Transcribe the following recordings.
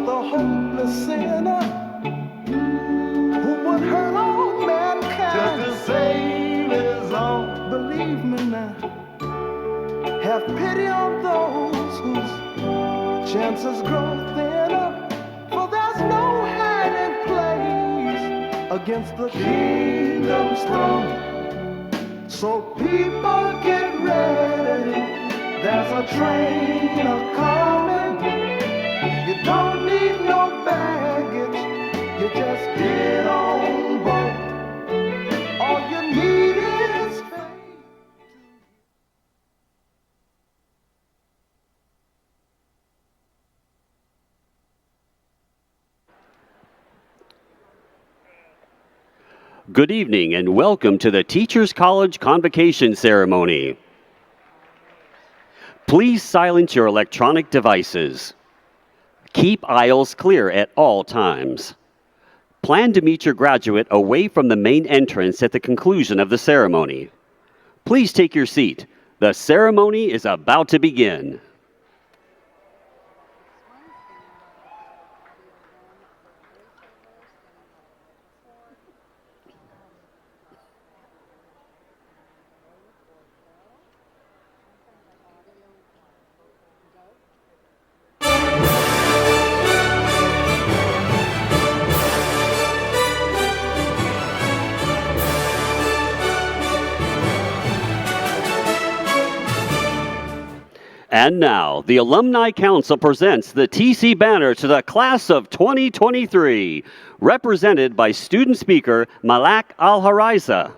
the hopeless sinner who would hurt all mankind just to save his own. Believe me now, have pity on those whose chances grow thinner, for there's no hiding place against the kingdom's throne. So people get ready, there's a train a-coming. You don't need no baggage, you just get on board. All you need is faith. Good evening and welcome to the Teachers College Convocation Ceremony. Please silence your electronic devices. Keep aisles clear at all times. Plan to meet your graduate away from the main entrance at the conclusion of the ceremony. Please take your seat. The ceremony is about to begin. And now, the Alumni Council presents the TC banner to the class of 2023, represented by student speaker Malak Al-Haraiza.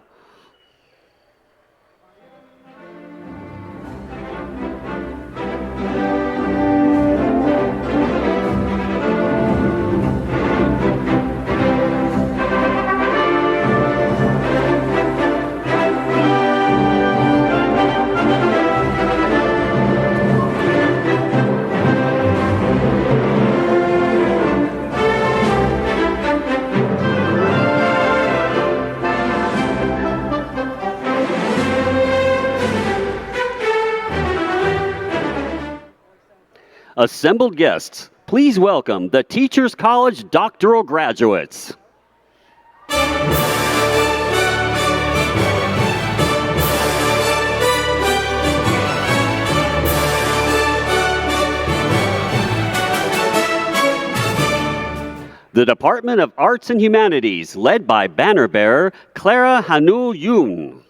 Assembled guests, please welcome the Teachers College Doctoral graduates. The Department of Arts and Humanities, led by banner bearer Clara Hanul Yoon.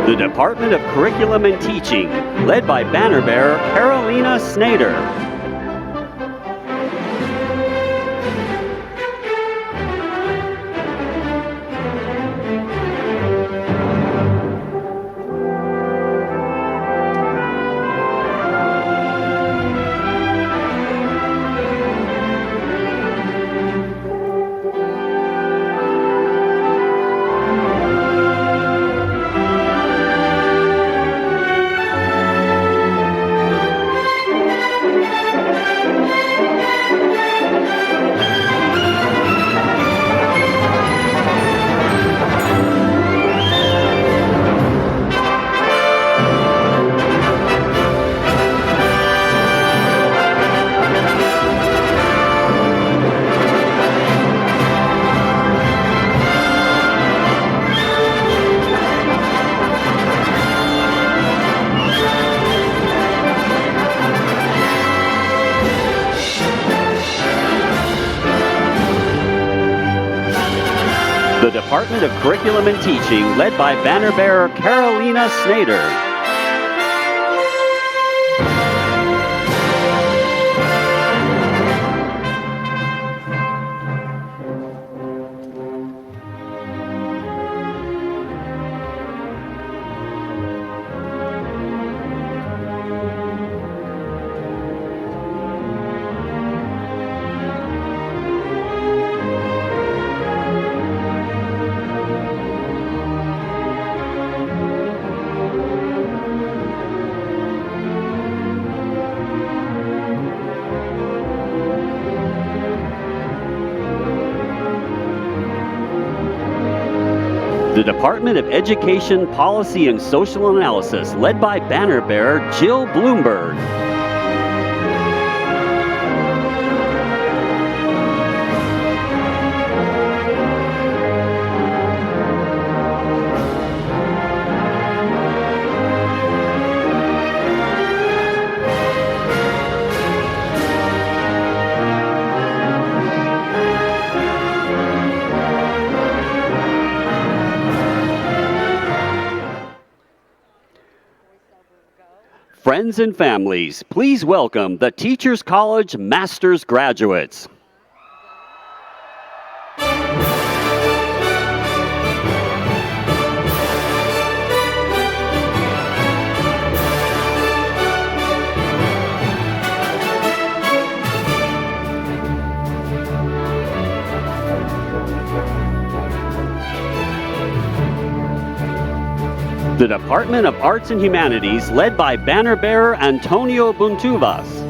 The Department of Curriculum and Teaching, led by banner bearer Carolina Snader. The Department of Curriculum and Teaching, led by banner bearer Carolina Snader. The Department of Education, Policy, and Social Analysis, led by banner bearer Jill Bloomberg. Friends and families, please welcome the Teachers College Master's graduates. The Department of Arts and Humanities, led by banner bearer Antonio Buntuvas.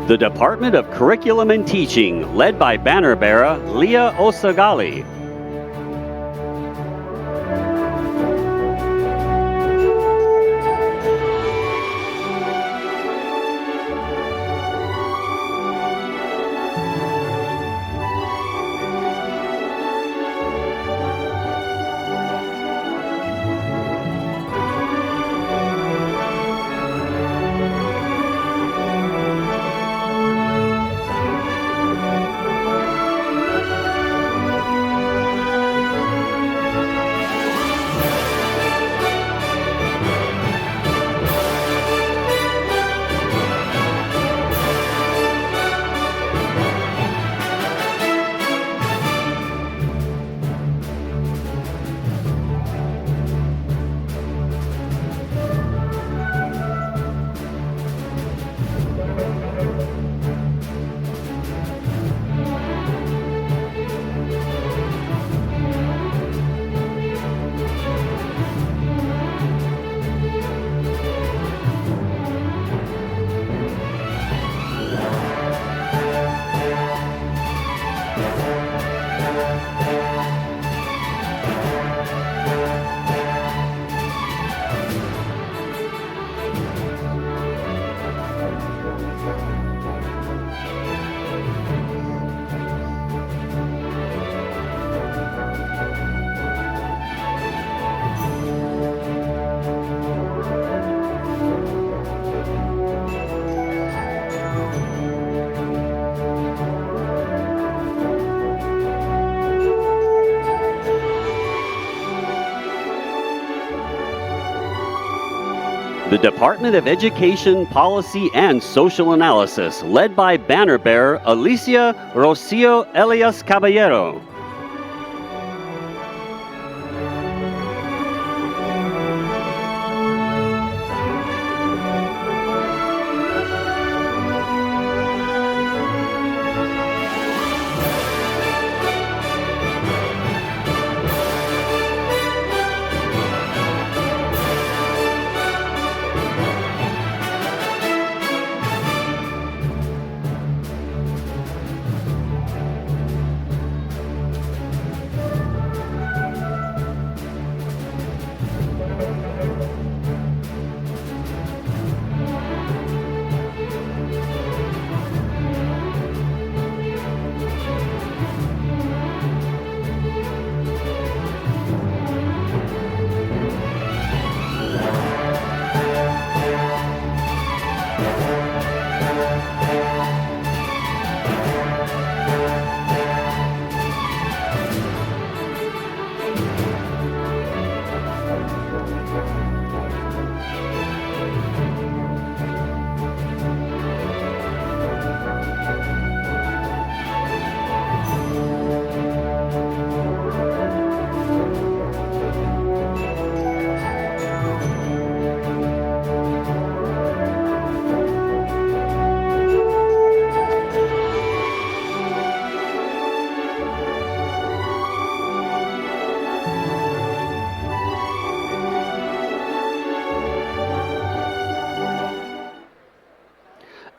The Department of Curriculum and Teaching, led by banner bearer Leah Osagali. The Department of Education, Policy, and Social Analysis, led by banner bearer Alicia Rocio Elias Caballero.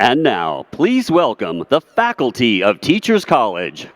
And now, please welcome the faculty of Teachers College.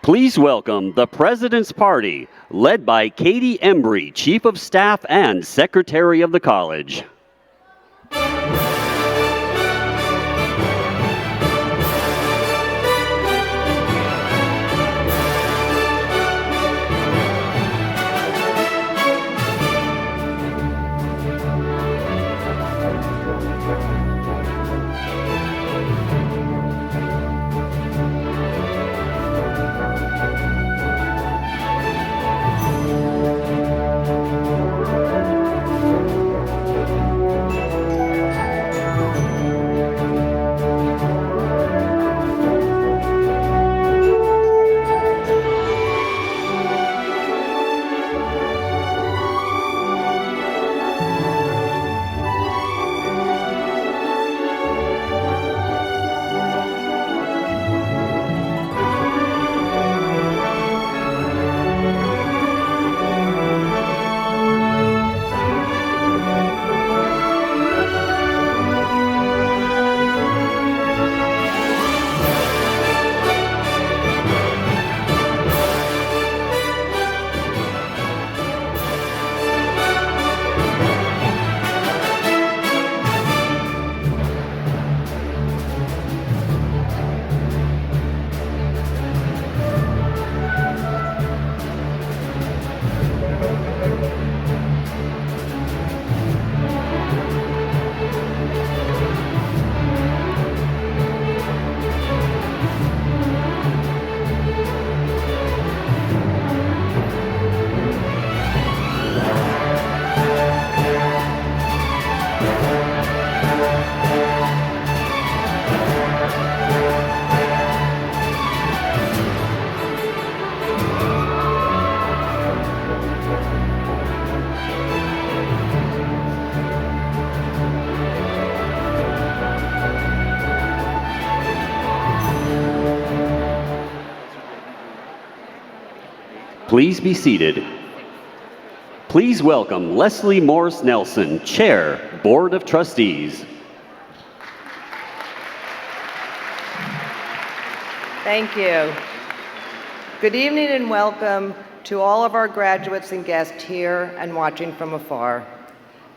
Please welcome the President's Party, led by Katie Embry, Chief of Staff and Secretary of the College. Please be seated. Please welcome Leslie Morris Nelson, Chair, Board of Trustees. Thank you. Good evening and welcome to all of our graduates and guests here and watching from afar.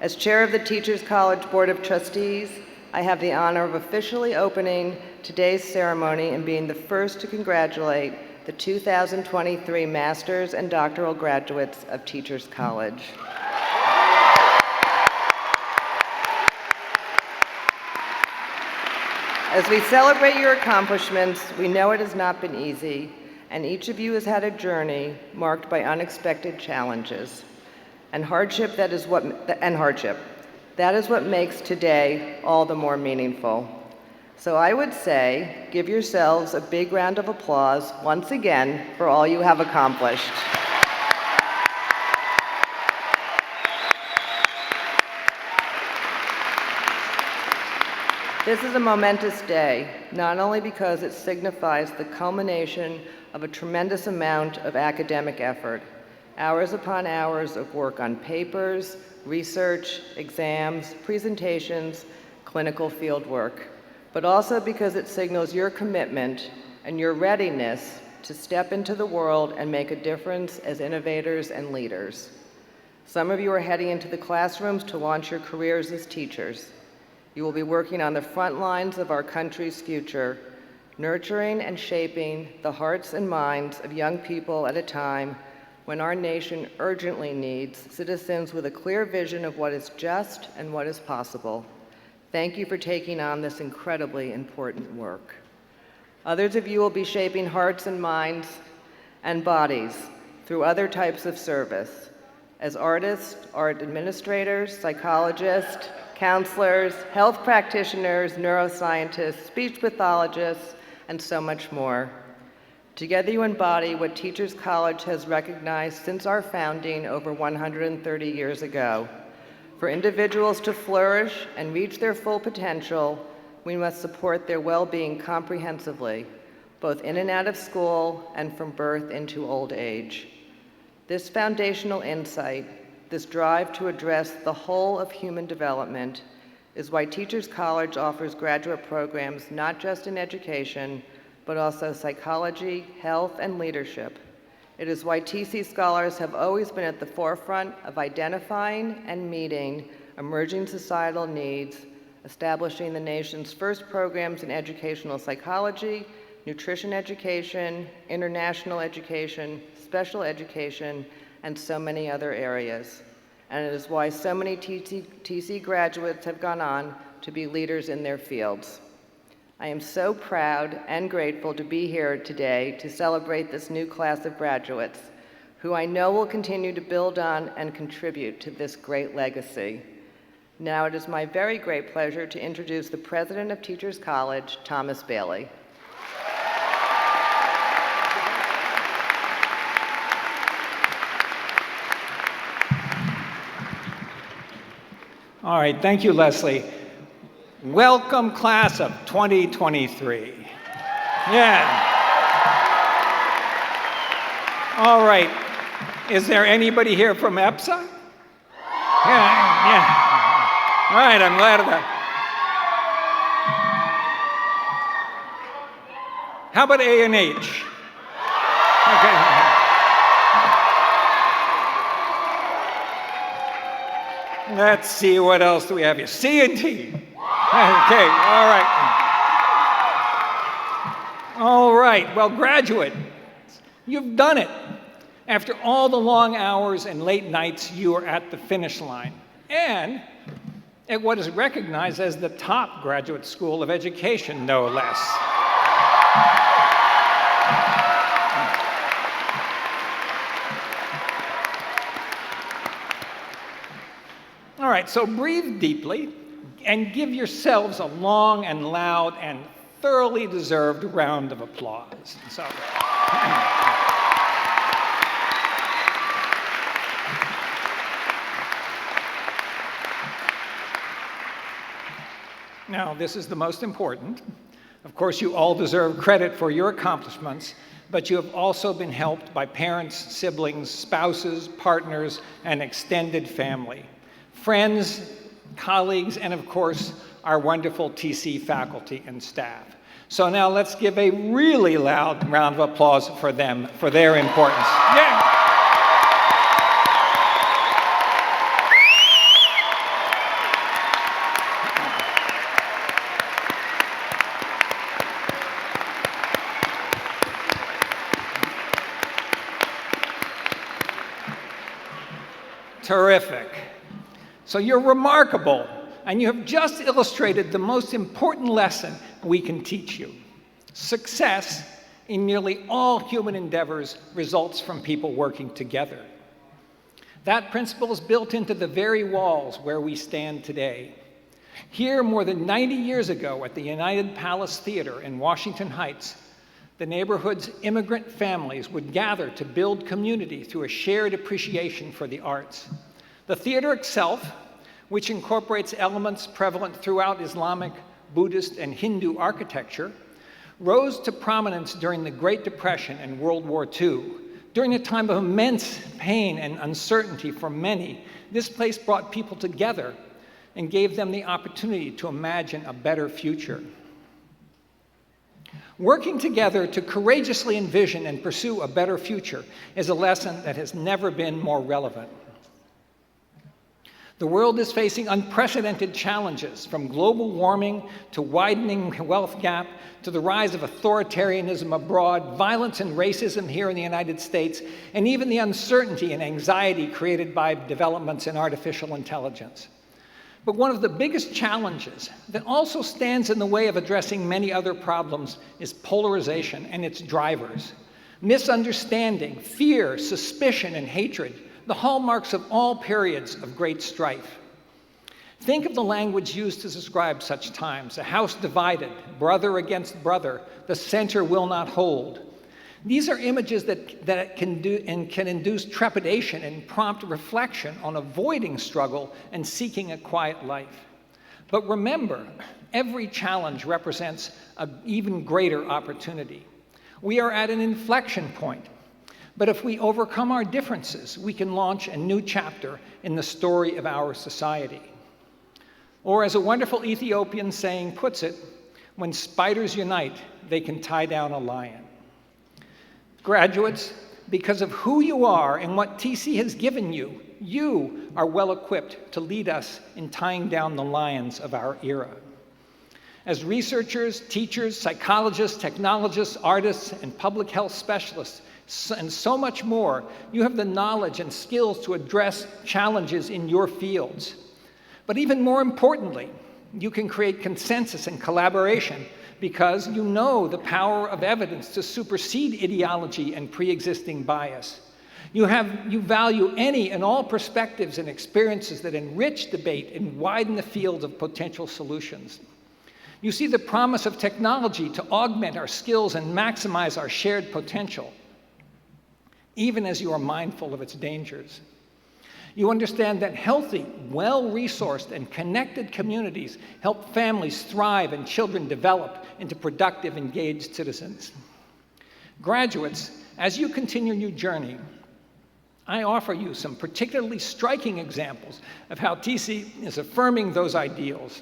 As Chair of the Teachers College Board of Trustees, I have the honor of officially opening today's ceremony and being the first to congratulate the 2023 Master's and Doctoral graduates of Teachers College. As we celebrate your accomplishments, we know it has not been easy, and each of you has had a journey marked by unexpected challenges and hardship. That is what makes today all the more meaningful. So I would say, give yourselves a big round of applause once again for all you have accomplished. This is a momentous day, not only because it signifies the culmination of a tremendous amount of academic effort, hours upon hours of work on papers, research, exams, presentations, clinical field work, but also because it signals your commitment and your readiness to step into the world and make a difference as innovators and leaders. Some of you are heading into the classrooms to launch your careers as teachers. You will be working on the front lines of our country's future, nurturing and shaping the hearts and minds of young people at a time when our nation urgently needs citizens with a clear vision of what is just and what is possible. Thank you for taking on this incredibly important work. Others of you will be shaping hearts and minds and bodies through other types of service, as artists, art administrators, psychologists, counselors, health practitioners, neuroscientists, speech pathologists, and so much more. Together you embody what Teachers College has recognized since our founding over 130 years ago. For individuals to flourish and reach their full potential, we must support their well-being comprehensively, both in and out of school and from birth into old age. This foundational insight, this drive to address the whole of human development, is why Teachers College offers graduate programs not just in education, but also psychology, health, and leadership. It is why TC scholars have always been at the forefront of identifying and meeting emerging societal needs, establishing the nation's first programs in educational psychology, nutrition education, international education, special education, and so many other areas. And it is why so many TC graduates have gone on to be leaders in their fields. I am so proud and grateful to be here today to celebrate this new class of graduates, who I know will continue to build on and contribute to this great legacy. Now it is my very great pleasure to introduce the President of Teachers College, Thomas Bailey. All right, thank you, Leslie. Welcome, class of 2023. Yeah. All right, is there anybody here from EPSA? Yeah. All right, I'm glad of that. How about A&H? Okay. Let's see, what else do we have here? C&T. Okay, all right. All right, well, graduate, you've done it. After all the long hours and late nights, you are at the finish line. And at what is recognized as the top graduate school of education, no less. All right, so breathe deeply and give yourselves a long and loud and thoroughly deserved round of applause. So. Now, this is the most important. Of course, you all deserve credit for your accomplishments, but you have also been helped by parents, siblings, spouses, partners, and extended family, friends, colleagues, and of course, our wonderful TC faculty and staff. So now let's give a really loud round of applause for them, for their importance. Yeah. Terrific. So you're remarkable, and you have just illustrated the most important lesson we can teach you. Success in nearly all human endeavors results from people working together. That principle is built into the very walls where we stand today. Here, more than 90 years ago at the United Palace Theater in Washington Heights, the neighborhood's immigrant families would gather to build community through a shared appreciation for the arts. The theater itself, which incorporates elements prevalent throughout Islamic, Buddhist, and Hindu architecture, rose to prominence during the Great Depression and World War II. During a time of immense pain and uncertainty for many, this place brought people together and gave them the opportunity to imagine a better future. Working together to courageously envision and pursue a better future is a lesson that has never been more relevant. The world is facing unprecedented challenges, from global warming to widening wealth gap to the rise of authoritarianism abroad, violence and racism here in the United States, and even the uncertainty and anxiety created by developments in artificial intelligence. But one of the biggest challenges that also stands in the way of addressing many other problems is polarization and its drivers. Misunderstanding, fear, suspicion, and hatred, the hallmarks of all periods of great strife. Think of the language used to describe such times: a house divided, brother against brother, the center will not hold. These are images that can induce trepidation and prompt reflection on avoiding struggle and seeking a quiet life. But remember, every challenge represents an even greater opportunity. We are at an inflection point, but if we overcome our differences, we can launch a new chapter in the story of our society. Or as a wonderful Ethiopian saying puts it, When spiders unite, they can tie down a lion. Graduates, because of who you are and what TC has given you, you are well equipped to lead us in tying down the lions of our era. As researchers, teachers, psychologists, technologists, artists, and public health specialists, and so much more, you have the knowledge and skills to address challenges in your fields. But even more importantly, you can create consensus and collaboration because you know the power of evidence to supersede ideology and pre-existing bias. You value any and all perspectives and experiences that enrich debate and widen the field of potential solutions. You see the promise of technology to augment our skills and maximize our shared potential, even as you are mindful of its dangers. You understand that healthy, well-resourced, and connected communities help families thrive and children develop into productive, engaged citizens. Graduates, as you continue your journey, I offer you some particularly striking examples of how TC is affirming those ideals.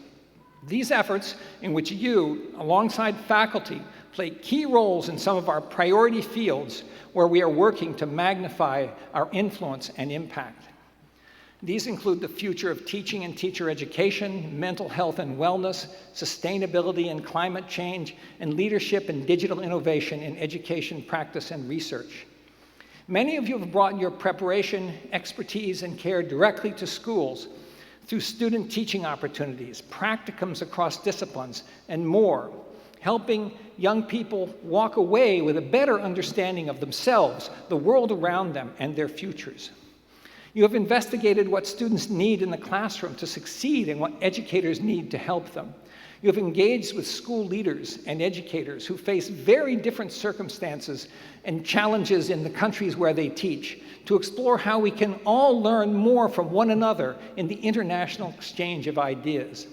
These efforts, in which you, alongside faculty, play key roles in some of our priority fields where we are working to magnify our influence and impact. These include the future of teaching and teacher education, mental health and wellness, sustainability and climate change, and leadership and digital innovation in education, practice, and research. Many of you have brought your preparation, expertise, and care directly to schools through student teaching opportunities, practicums across disciplines, and more, helping young people walk away with a better understanding of themselves, the world around them, and their futures. You have investigated what students need in the classroom to succeed and what educators need to help them. You have engaged with school leaders and educators who face very different circumstances and challenges in the countries where they teach to explore how we can all learn more from one another in the international exchange of ideas.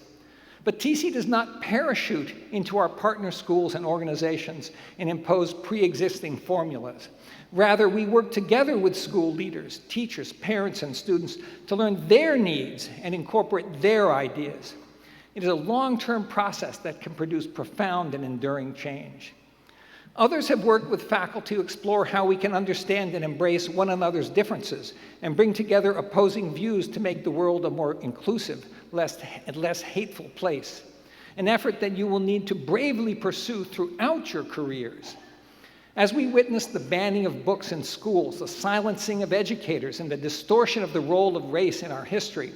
But TC does not parachute into our partner schools and organizations and impose pre-existing formulas. Rather, we work together with school leaders, teachers, parents, and students to learn their needs and incorporate their ideas. It is a long-term process that can produce profound and enduring change. Others have worked with faculty to explore how we can understand and embrace one another's differences and bring together opposing views to make the world a more inclusive, less hateful place, an effort that you will need to bravely pursue throughout your careers. As we witness the banning of books in schools, the silencing of educators, and the distortion of the role of race in our history,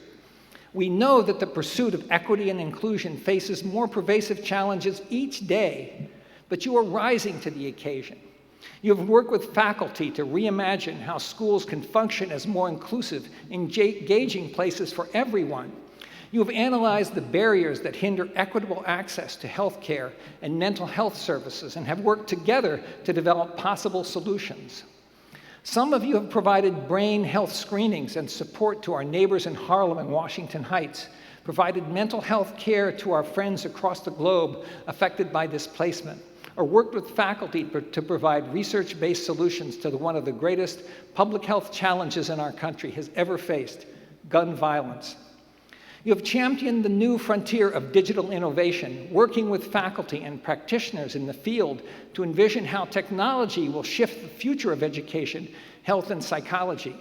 we know that the pursuit of equity and inclusion faces more pervasive challenges each day, but you are rising to the occasion. You have worked with faculty to reimagine how schools can function as more inclusive, engaging places for everyone. You have analyzed the barriers that hinder equitable access to health care and mental health services and have worked together to develop possible solutions. Some of you have provided brain health screenings and support to our neighbors in Harlem and Washington Heights, provided mental health care to our friends across the globe affected by displacement, or worked with faculty to provide research-based solutions to one of the greatest public health challenges in our country has ever faced, gun violence. You have championed the new frontier of digital innovation, working with faculty and practitioners in the field to envision how technology will shift the future of education, health, and psychology.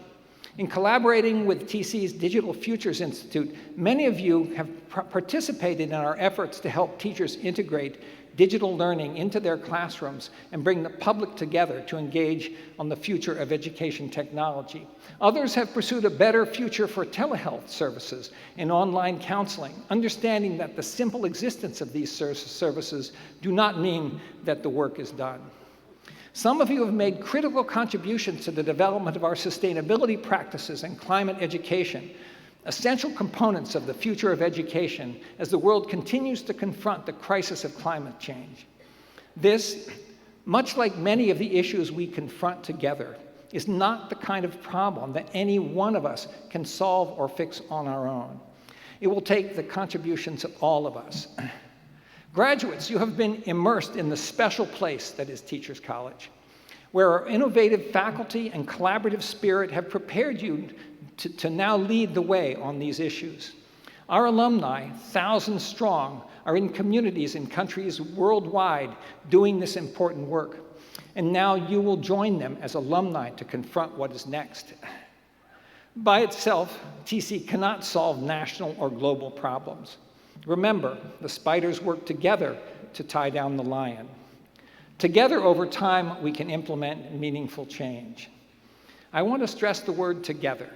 In collaborating with TC's Digital Futures Institute, many of you have participated in our efforts to help teachers integrate digital learning into their classrooms and bring the public together to engage on the future of education technology. Others have pursued a better future for telehealth services and online counseling, understanding that the simple existence of these services do not mean that the work is done. Some of you have made critical contributions to the development of our sustainability practices and climate education, essential components of the future of education as the world continues to confront the crisis of climate change. This, much like many of the issues we confront together, is not the kind of problem that any one of us can solve or fix on our own. It will take the contributions of all of us. Graduates, you have been immersed in the special place that is Teachers College, where our innovative faculty and collaborative spirit have prepared you to now lead the way on these issues. Our alumni, thousands strong, are in communities in countries worldwide doing this important work. And now you will join them as alumni to confront what is next. By itself, TC cannot solve national or global problems. Remember, the spiders work together to tie down the lion. Together, over time, we can implement meaningful change. I want to stress the word together.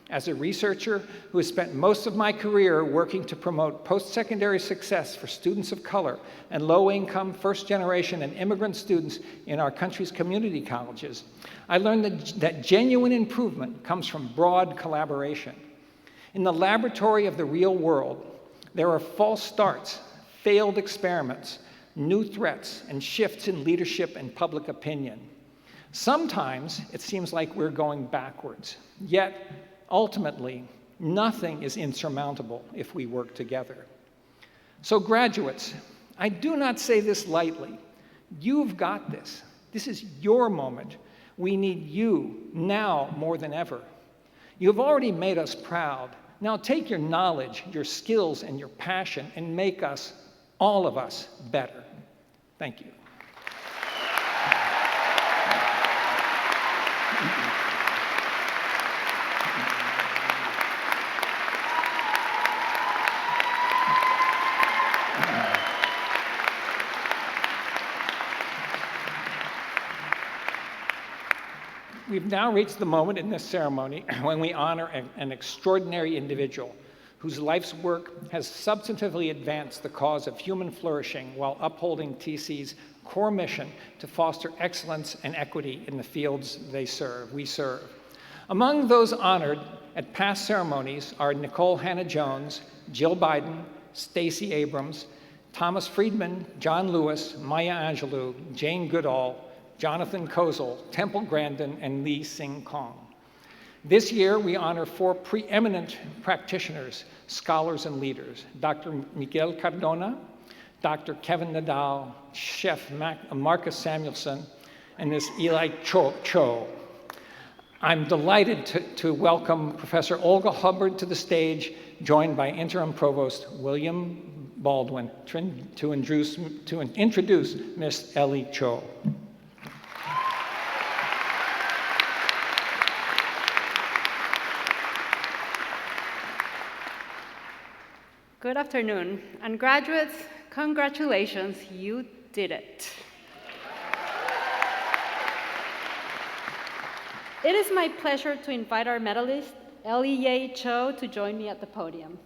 As a researcher who has spent most of my career working to promote post-secondary success for students of color and low-income, first-generation, and immigrant students in our country's community colleges, I learned that genuine improvement comes from broad collaboration. In the laboratory of the real world, there are false starts, failed experiments, new threats, and shifts in leadership and public opinion. Sometimes it seems like we're going backwards, yet ultimately, nothing is insurmountable if we work together. So graduates, I do not say this lightly. You've got this. This is your moment. We need you now more than ever. You've already made us proud. Now take your knowledge, your skills, and your passion and make us, all of us, better. Thank you. We've now reached the moment in this ceremony when we honor an extraordinary individual whose life's work has substantively advanced the cause of human flourishing while upholding TC's core mission to foster excellence and equity in the fields we serve. Among those honored at past ceremonies are Nicole Hannah-Jones, Jill Biden, Stacey Abrams, Thomas Friedman, John Lewis, Maya Angelou, Jane Goodall, Jonathan Kozel, Temple Grandin, and Lee Sing Kong. This year, we honor 4 preeminent practitioners, scholars, and leaders: Dr. Miguel Cardona, Dr. Kevin Nadal, Chef Marcus Samuelson, and Ms. Eli Cho. I'm delighted to welcome Professor Olga Hubbard to the stage, joined by Interim Provost William Baldwin, to introduce Ms. Eli Cho. Good afternoon, and graduates, congratulations, you did it. It is my pleasure to invite our medalist, Eli Cho, to join me at the podium.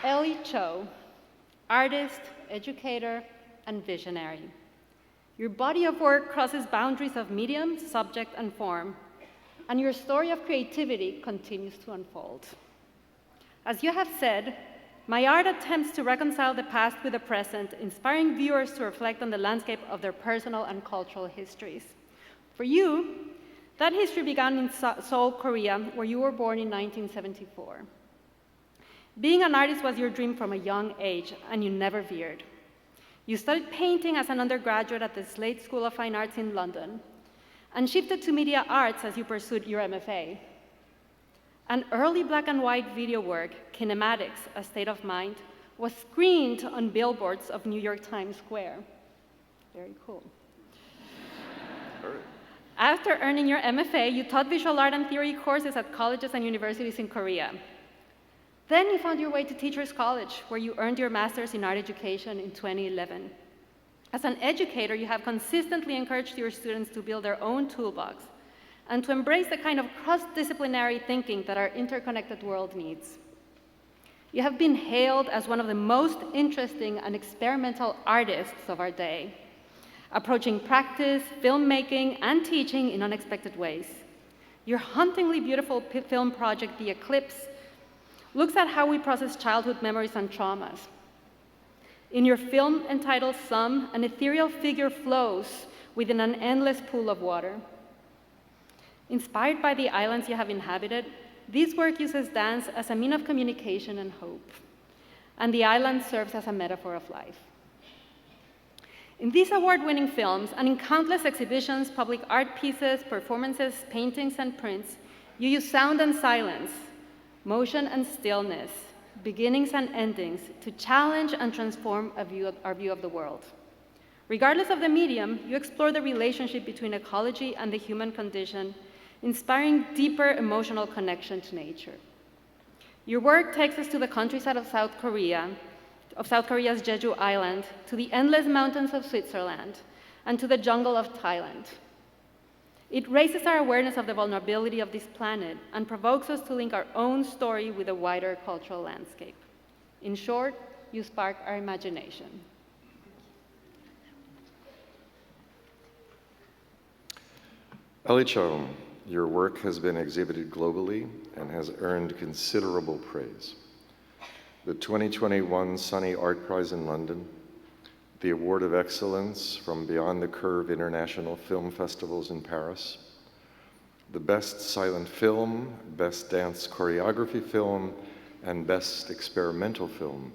Eli Cho, artist, educator, and visionary. Your body of work crosses boundaries of medium, subject, and form, and your story of creativity continues to unfold. As you have said, my art attempts to reconcile the past with the present, inspiring viewers to reflect on the landscape of their personal and cultural histories. For you, that history began in Seoul, Korea, where you were born in 1974. Being an artist was your dream from a young age, and you never veered. You studied painting as an undergraduate at the Slade School of Fine Arts in London, and shifted to media arts as you pursued your MFA. An early black and white video work, Kinematics, A State of Mind, was screened on billboards of New York Times Square. Very cool. After earning your MFA, you taught visual art and theory courses at colleges and universities in Korea. Then you found your way to Teachers College, where you earned your master's in art education in 2011. As an educator, you have consistently encouraged your students to build their own toolbox and to embrace the kind of cross-disciplinary thinking that our interconnected world needs. You have been hailed as one of the most interesting and experimental artists of our day, approaching practice, filmmaking, and teaching in unexpected ways. Your hauntingly beautiful film project, The Eclipse, looks at how we process childhood memories and traumas. In your film entitled Some, an ethereal figure flows within an endless pool of water. Inspired by the islands you have inhabited, this work uses dance as a means of communication and hope, and the island serves as a metaphor of life. In these award-winning films and in countless exhibitions, public art pieces, performances, paintings, and prints, you use sound and silence, motion and stillness, beginnings and endings to challenge and transform our view of the world. Regardless of the medium, you explore the relationship between ecology and the human condition, inspiring deeper emotional connection to nature. Your work takes us to the countryside of South Korea's Jeju Island, to the endless mountains of Switzerland, and to the jungle of Thailand. It raises our awareness of the vulnerability of this planet and provokes us to link our own story with a wider cultural landscape. In short, you spark our imagination. Ali Chaum, your work has been exhibited globally and has earned considerable praise. The 2021 Sunny Art Prize in London, the Award of Excellence from Beyond the Curve International Film Festivals in Paris, the Best Silent Film, Best Dance Choreography Film, and Best Experimental Film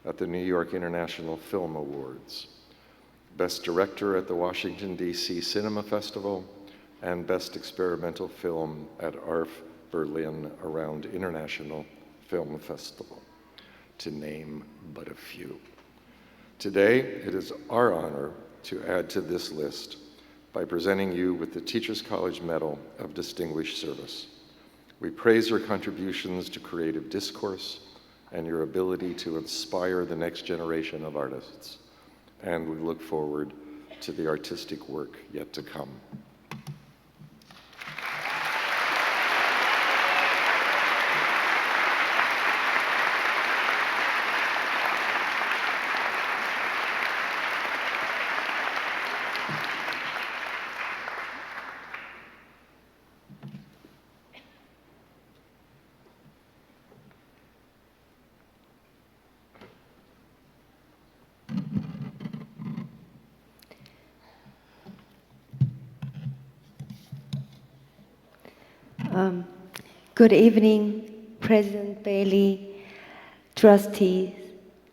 at the New York International Film Awards, Best Director at the Washington, D.C. Cinema Festival, and Best Experimental Film at ARF Berlin Around International Film Festival, to name but a few. Today, it is our honor to add to this list by presenting you with the Teachers College Medal of Distinguished Service. We praise your contributions to creative discourse and your ability to inspire the next generation of artists, and we look forward to the artistic work yet to come. Good evening, President Bailey, trustees,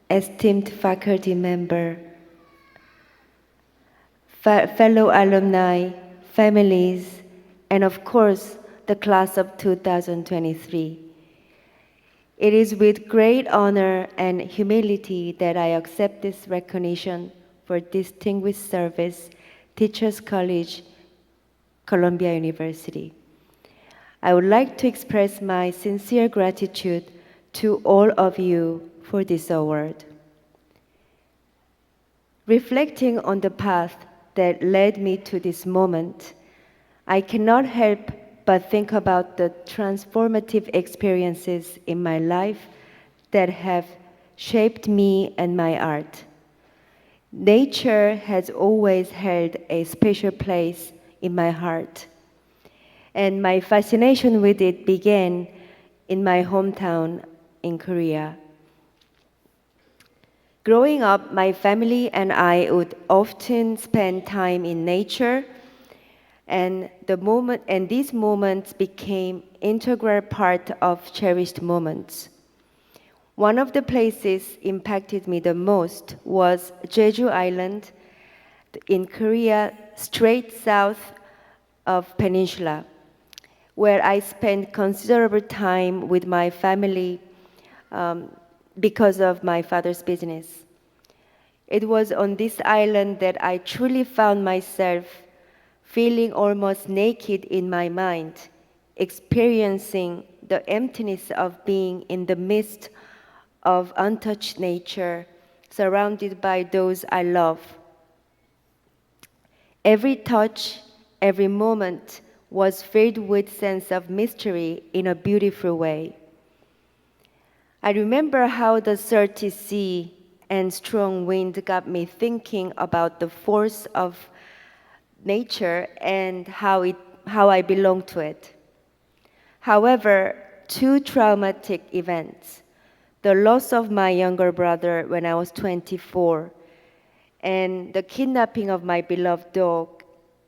esteemed faculty member, fellow alumni, families, and of course, the class of 2023. It is with great honor and humility that I accept this recognition for distinguished service, Teachers College, Columbia University. I would like to express my sincere gratitude to all of you for this award. Reflecting on the path that led me to this moment, I cannot help but think about the transformative experiences in my life that have shaped me and my art. Nature has always held a special place in my heart, and my fascination with it began in my hometown in Korea. Growing up, my family and I would often spend time in nature, and these moments became integral part of cherished moments. One of the places impacted me the most was Jeju Island in Korea, straight south of Peninsula, where I spent considerable time with my family because of my father's business. It was on this island that I truly found myself feeling almost naked in my mind, experiencing the emptiness of being in the midst of untouched nature, surrounded by those I love. Every touch, every moment was filled with sense of mystery in a beautiful way. I remember how the salty sea and strong wind got me thinking about the force of nature and how I belong to it. However, two traumatic events, the loss of my younger brother when I was 24, and the kidnapping of my beloved dog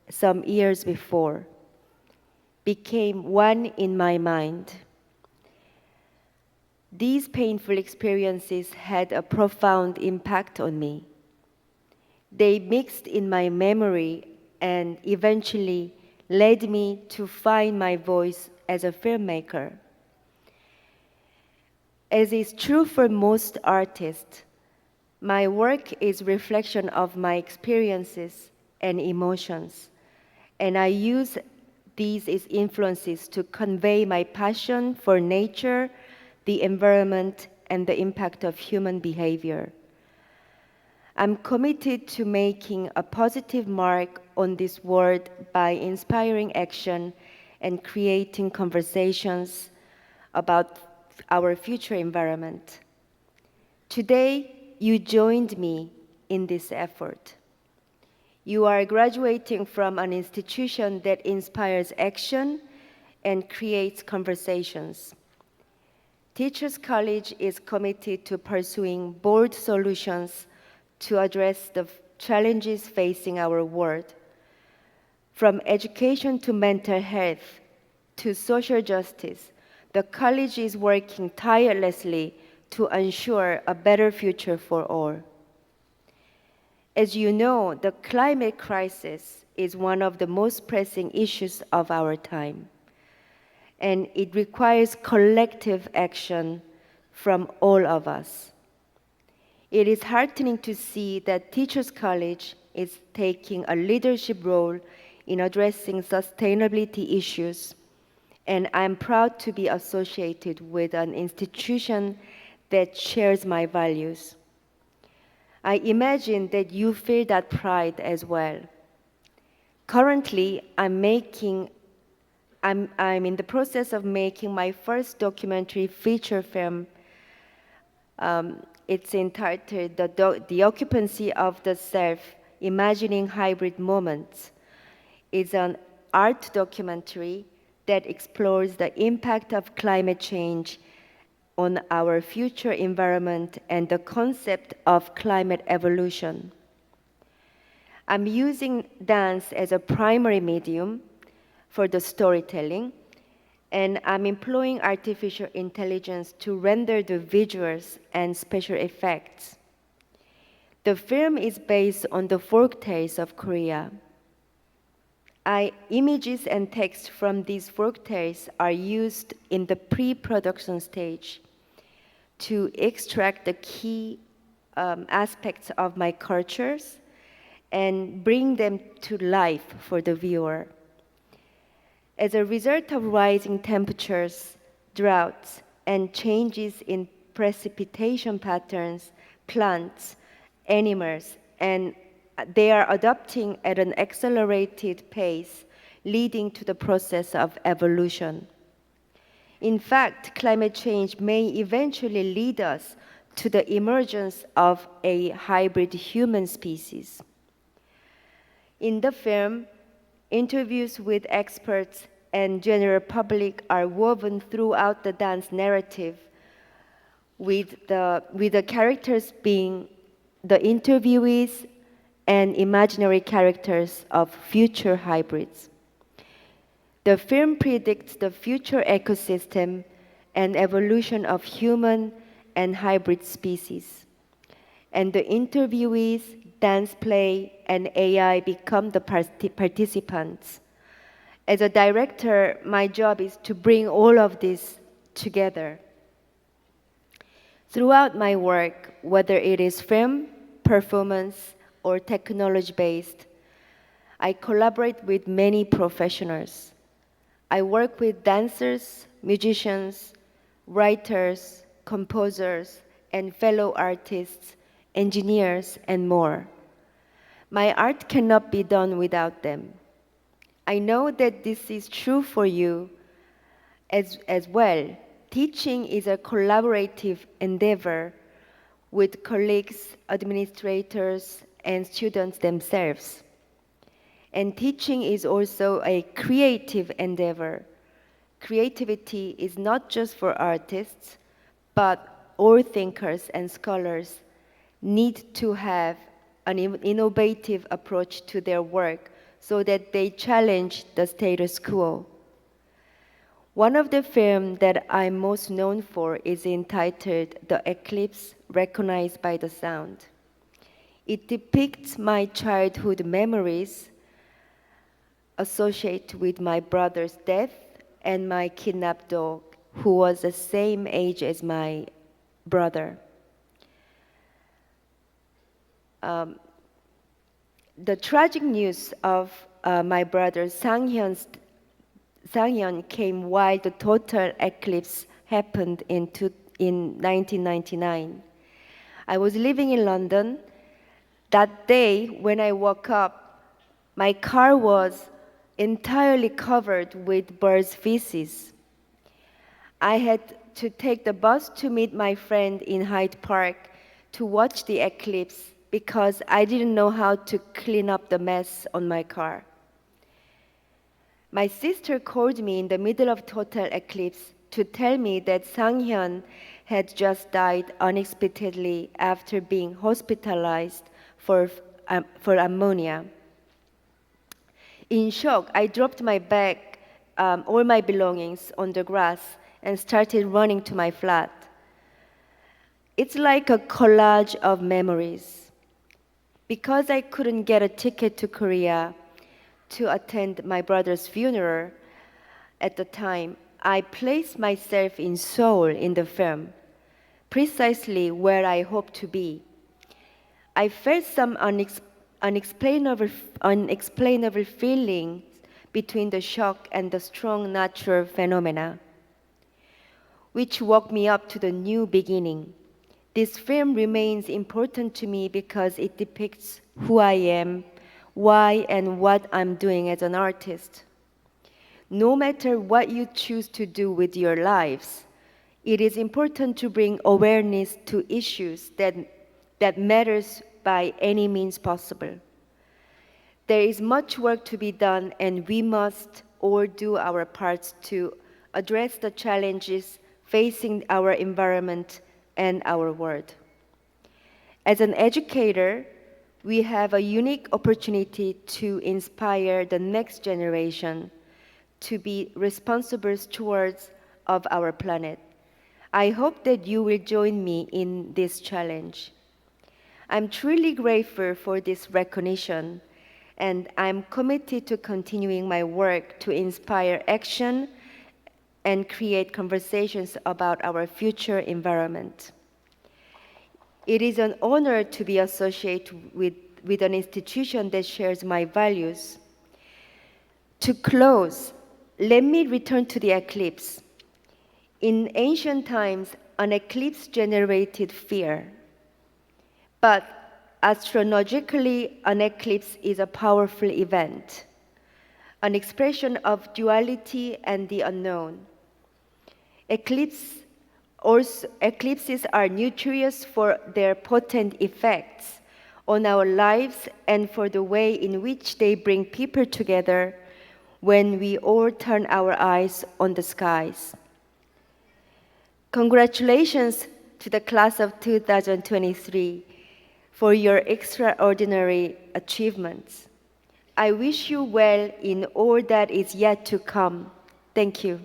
some years before, became one in my mind. These painful experiences had a profound impact on me. They mixed in my memory and eventually led me to find my voice as a filmmaker. As is true for most artists, my work is reflection of my experiences and emotions, and I use these as influences to convey my passion for nature, the environment, and the impact of human behavior. I'm committed to making a positive mark on this world by inspiring action and creating conversations about our future environment. Today, you joined me in this effort. You are graduating from an institution that inspires action and creates conversations. Teachers College is committed to pursuing bold solutions to address the challenges facing our world. From education to mental health to social justice, the college is working tirelessly to ensure a better future for all. As you know, the climate crisis is one of the most pressing issues of our time, and it requires collective action from all of us. It is heartening to see that Teachers College is taking a leadership role in addressing sustainability issues, and I'm proud to be associated with an institution that shares my values. I imagine that you feel that pride as well. Currently, I'm in the process of making my first documentary feature film. It's entitled The Occupancy of the Self, Imagining Hybrid Moments. It's an art documentary that explores the impact of climate change on our future environment and the concept of climate evolution. I'm using dance as a primary medium for the storytelling, and I'm employing artificial intelligence to render the visuals and special effects. The film is based on the folk tales of Korea. Images and text from these folk tales are used in the pre-production stage to extract the key aspects of my cultures and bring them to life for the viewer. As a result of rising temperatures, droughts, and changes in precipitation patterns, plants, animals, and they are adapting at an accelerated pace, leading to the process of evolution. In fact, climate change may eventually lead us to the emergence of a hybrid human species. In the film, interviews with experts and general public are woven throughout the dance narrative, with the characters being the interviewees and imaginary characters of future hybrids. The film predicts the future ecosystem and evolution of human and hybrid species. And the interviewees, dance play, and AI become the participants. As a director, my job is to bring all of this together. Throughout my work, whether it is film, performance, or technology-based, I collaborate with many professionals. I work with dancers, musicians, writers, composers, and fellow artists, engineers, and more. My art cannot be done without them. I know that this is true for you as well. Teaching is a collaborative endeavor with colleagues, administrators, and students themselves. And teaching is also a creative endeavor. Creativity is not just for artists, but all thinkers and scholars need to have an innovative approach to their work so that they challenge the status quo. One of the films that I'm most known for is entitled The Eclipse Recognized by the Sound. It depicts my childhood memories associated with my brother's death and my kidnapped dog, who was the same age as my brother. The tragic news of my brother Sang-hyun came while the total eclipse happened in 1999. I was living in London. That day, when I woke up, my car was entirely covered with birds' feces. I had to take the bus to meet my friend in Hyde Park to watch the eclipse because I didn't know how to clean up the mess on my car. My sister called me in the middle of total eclipse to tell me that Sang-hyun had just died unexpectedly after being hospitalized for ammonia. In shock, I dropped my bag, all my belongings, on the grass and started running to my flat. It's like a collage of memories. Because I couldn't get a ticket to Korea to attend my brother's funeral at the time, I placed myself in Seoul in the film, precisely where I hoped to be. I felt some unexplainable feelings between the shock and the strong natural phenomena, which woke me up to the new beginning. This film remains important to me because it depicts who I am, why, and what I'm doing as an artist. No matter what you choose to do with your lives, it is important to bring awareness to issues that matters by any means possible. There is much work to be done, and we must all do our parts to address the challenges facing our environment and our world. As an educator, we have a unique opportunity to inspire the next generation to be responsible stewards of our planet. I hope that you will join me in this challenge. I'm truly grateful for this recognition, and I'm committed to continuing my work to inspire action and create conversations about our future environment. It is an honor to be associated with an institution that shares my values. To close, let me return to the eclipse. In ancient times, an eclipse generated fear. But astrologically, an eclipse is a powerful event, an expression of duality and the unknown. Eclipses are notorious for their potent effects on our lives and for the way in which they bring people together when we all turn our eyes on the skies. Congratulations to the class of 2023 for your extraordinary achievements. I wish you well in all that is yet to come. Thank you.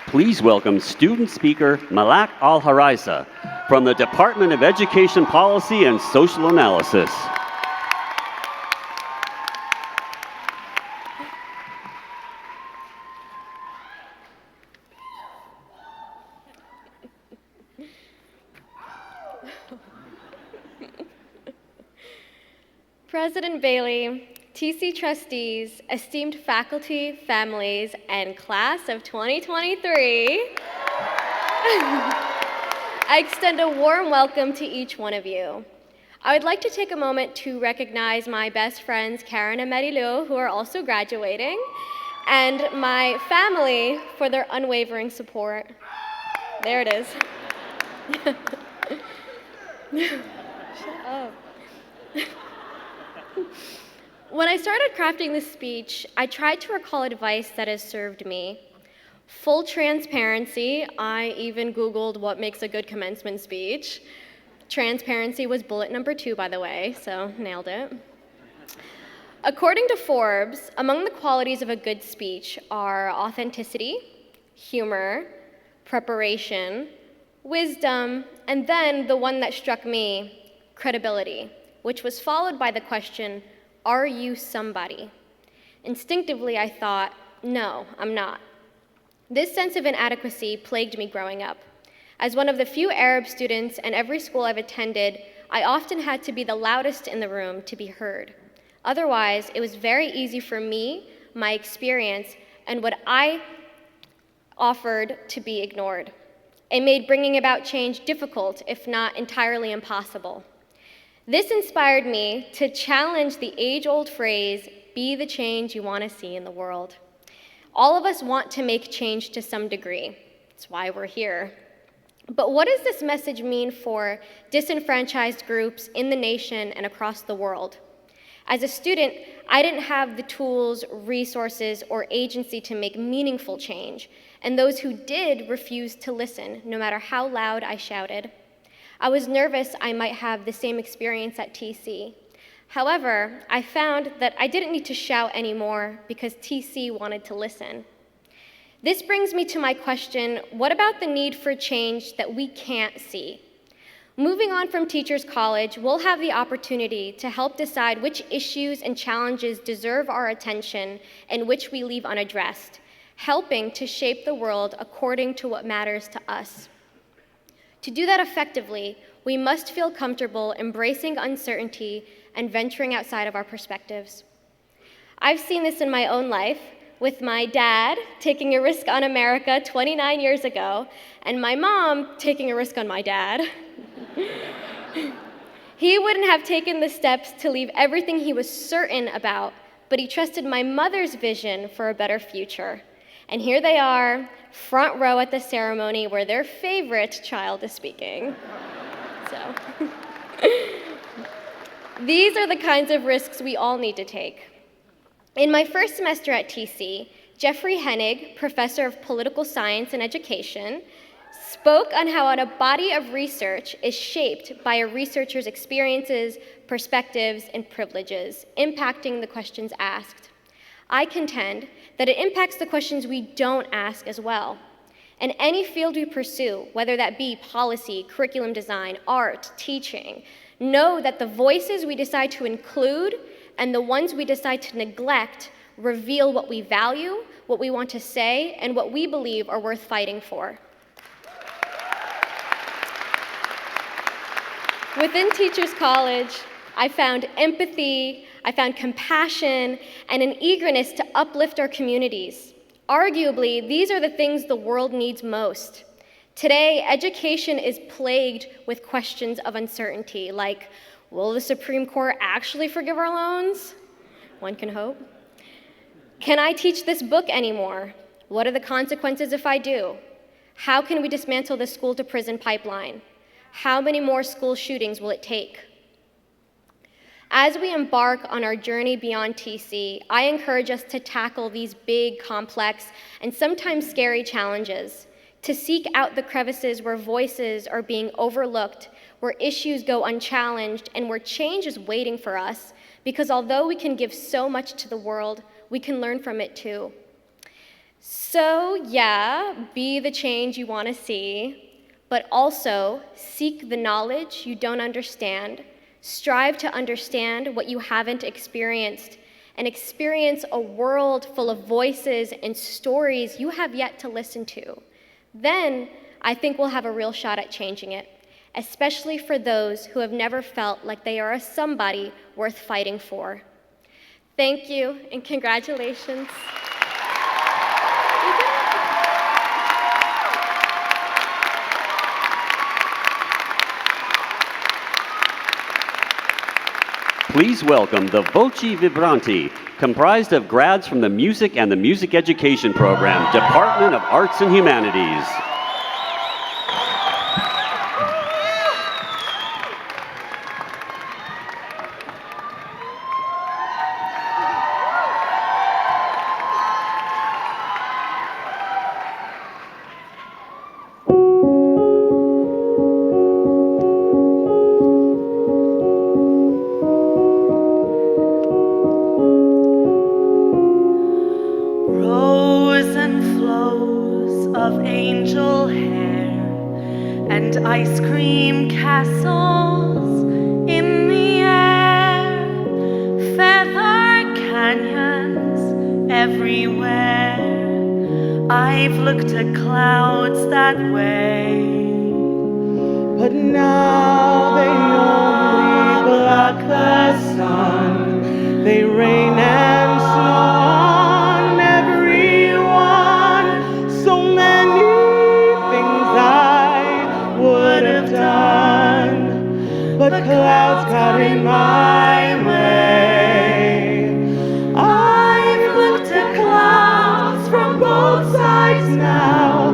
Please welcome student speaker Malak Al-Haraisa from the Department of Education Policy and Social Analysis. President Bailey, TC trustees, esteemed faculty, families, and class of 2023, I extend a warm welcome to each one of you. I would like to take a moment to recognize my best friends, Karen and Marilu, who are also graduating, and my family for their unwavering support. There it is. Shut up. When I started crafting this speech, I tried to recall advice that has served me. Full transparency, I even Googled what makes a good commencement speech. Transparency was bullet number 2, by the way, so nailed it. According to Forbes, among the qualities of a good speech are authenticity, humor, preparation, wisdom, and then the one that struck me, credibility, which was followed by the question, are you somebody? Instinctively, I thought, no, I'm not. This sense of inadequacy plagued me growing up. As one of the few Arab students in every school I've attended, I often had to be the loudest in the room to be heard. Otherwise, it was very easy for me, my experience, and what I offered to be ignored. It made bringing about change difficult, if not entirely impossible. This inspired me to challenge the age-old phrase, be the change you want to see in the world. All of us want to make change to some degree. That's why we're here. But what does this message mean for disenfranchised groups in the nation and across the world? As a student, I didn't have the tools, resources, or agency to make meaningful change, and those who did refused to listen, no matter how loud I shouted. I was nervous I might have the same experience at TC. However, I found that I didn't need to shout anymore because TC wanted to listen. This brings me to my question, what about the need for change that we can't see? Moving on from Teachers College, we'll have the opportunity to help decide which issues and challenges deserve our attention and which we leave unaddressed, helping to shape the world according to what matters to us. To do that effectively, we must feel comfortable embracing uncertainty and venturing outside of our perspectives. I've seen this in my own life, with my dad taking a risk on America 29 years ago, and my mom taking a risk on my dad. He wouldn't have taken the steps to leave everything he was certain about, but he trusted my mother's vision for a better future. And here they are, front row at the ceremony where their favorite child is speaking. So, these are the kinds of risks we all need to take. In my first semester at TC, Jeffrey Hennig, professor of political science and education, spoke on how a body of research is shaped by a researcher's experiences, perspectives, and privileges, impacting the questions asked. I contend that it impacts the questions we don't ask as well. In any field we pursue, whether that be policy, curriculum design, art, teaching, know that the voices we decide to include and the ones we decide to neglect reveal what we value, what we want to say, and what we believe are worth fighting for. Within Teachers College, I found empathy, I found compassion, and an eagerness to uplift our communities. Arguably, these are the things the world needs most. Today, education is plagued with questions of uncertainty, like, will the Supreme Court actually forgive our loans? One can hope. Can I teach this book anymore? What are the consequences if I do? How can we dismantle the school-to-prison pipeline? How many more school shootings will it take? As we embark on our journey beyond TC, I encourage us to tackle these big, complex, and sometimes scary challenges, to seek out the crevices where voices are being overlooked, where issues go unchallenged, and where change is waiting for us, because although we can give so much to the world, we can learn from it too. So yeah, be the change you want to see, but also seek the knowledge you don't understand, strive to understand what you haven't experienced, and experience a world full of voices and stories you have yet to listen to. Then I think we'll have a real shot at changing it, especially for those who have never felt like they are a somebody worth fighting for. Thank you, and congratulations. Please welcome the Voci Vibranti, comprised of grads from the Music and the Music Education Program, Department of Arts and Humanities. of angel hair and ice cream castles in the air, feather canyons everywhere. I've looked at clouds that way, but now they only block the sun. They rain and snow on everyone. So many things I would have done, but clouds got in my way. I've looked at clouds from both sides now,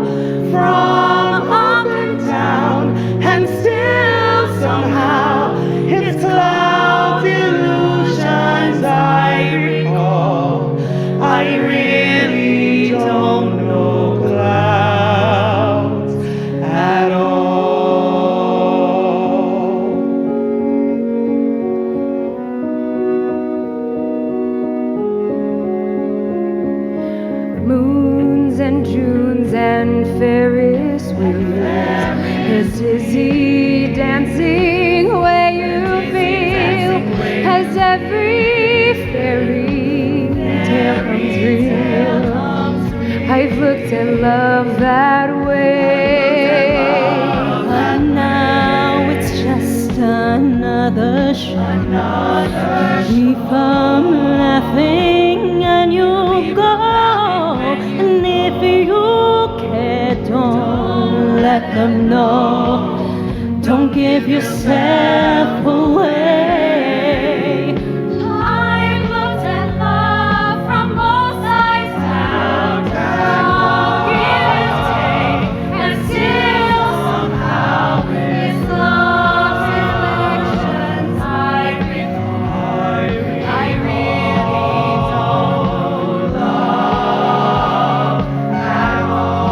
from up and down, and still somehow it's clouds illusions I recall. I really don't know clouds at all. Moons and Junes and Ferris wheels, the dizzy dancing way you feel, as every fairy tale comes real. I've looked at love that way, but now it's just another show. Keep on laughing and you go, and if you care, don't let them know. Don't give yourself away. I've looked at love from both sides now, give and take, and still somehow it's love's reflections I recall. I really don't love at all.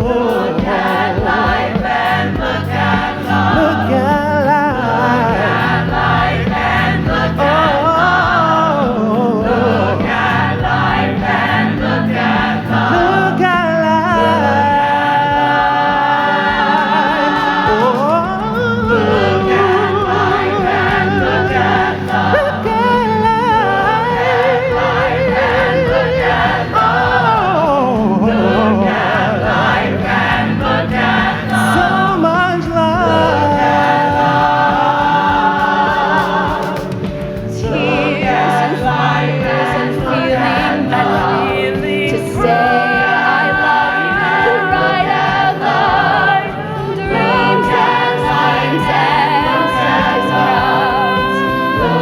Look at life and look at love. Look at life and look at love. Look at life and look at love. Look at life. Look at life and look at love. Look at life and look at love. Look at life and look at love. So much love. Tears and fires and feeling better. To say I love you right out loud. Dreams and signs and sad crowds.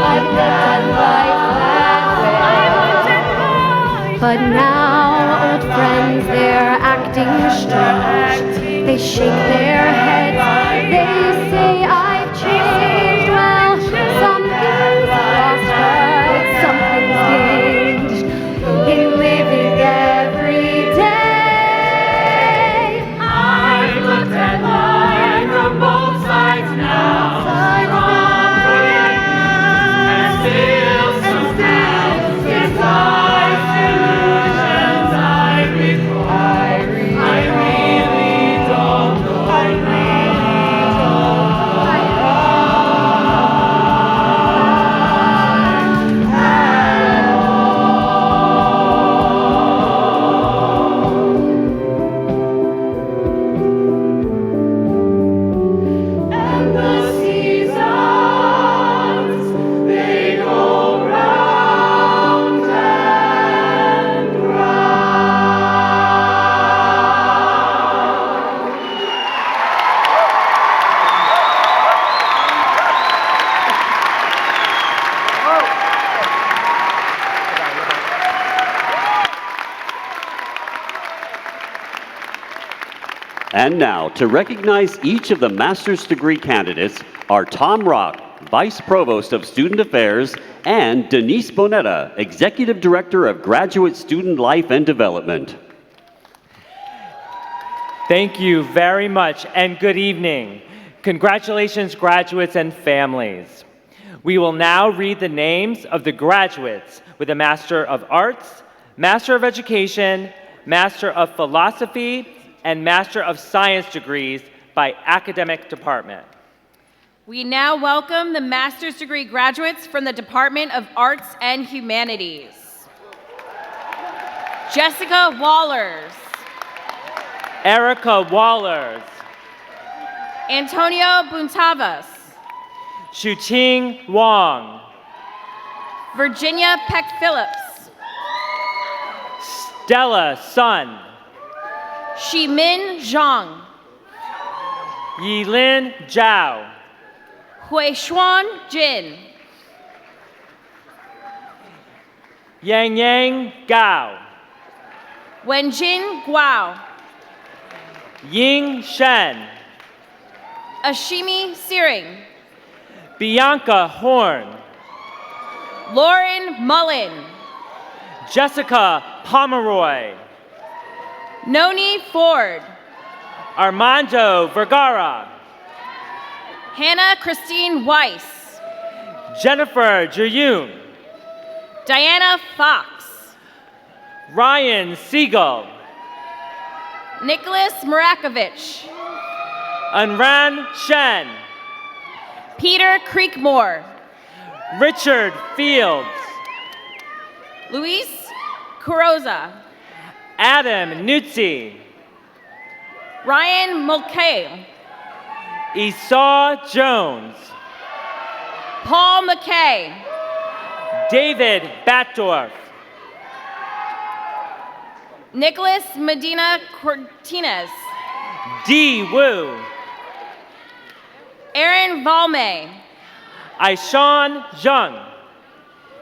I've looked at life that way. But now old friends, they're acting strange. They shake their heads, they say I've changed. Well, something's lost, but something's gained in living every day. I've looked at life from both sides now, and still somehow it's life's illusions I recall. I really don't know. I really and the seasons, they go round and round. And now, to recognize each of the master's degree candidates are Tom Rock, Vice Provost of Student Affairs, and Denise Bonetta, Executive Director of Graduate Student Life and Development. Thank you very much, and good evening. Congratulations, graduates and families. We will now read the names of the graduates with a Master of Arts, Master of Education, Master of Philosophy, and Master of Science degrees by academic department. We now welcome the master's degree graduates from the Department of Arts and Humanities. Jessica Wallers. Erica Wallers. Antonio Buntavas. Shuqing Wang. Virginia Peck-Phillips. Stella Sun. Ximin Zhang. Yilin Zhao. Huishuan Jin. Yang Gao. Wenjin Guo. Ying Shen. Ashimi Searing. Bianca Horn. Lauren Mullen. Jessica Pomeroy. Noni Ford. Armando Vergara. Hannah Christine Weiss. Jennifer Juyun. Diana Fox. Ryan Siegel. Nicholas Marakovich. Unran Shen. Peter Creekmore. Richard Fields. Luis Kuroza. Adam Nutzi. Ryan Mulcahy. Esau Jones. Paul McKay. David Batdorf. Nicholas Medina Cortines. Dee Wu. Aaron Valme. Aishan Zhang.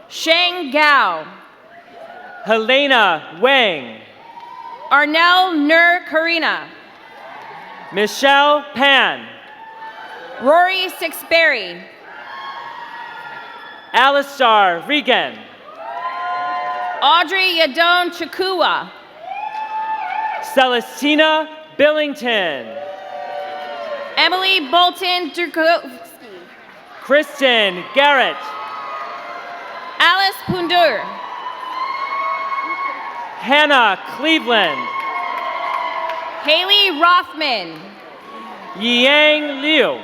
Sheng Gao. Helena Wang. Arnell Nur Karina. Michelle Pan. Rory Sixberry. Alistar Regan. Audrey Yadon Chukua. Celestina Billington. Emily Bolton Durkovsky. Kristen Garrett. Alice Pundur. Hannah Cleveland. Haley Rothman. Yang Liu.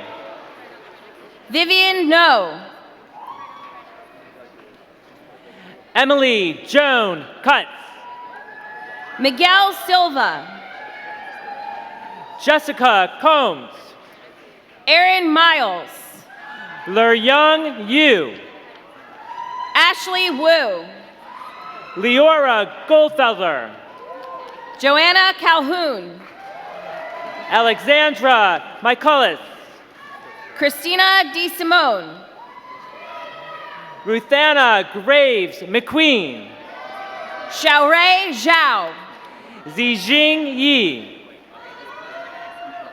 Vivian No. Emily Joan Cutts. Miguel Silva. Jessica Combs. Aaron Miles. Young Yu. Ashley Wu. Leora Goldfelder. Joanna Calhoun. Alexandra Michaelis. Christina DeSimone. Ruthanna Graves McQueen. Xiaorui Zhao. Zijing Yi.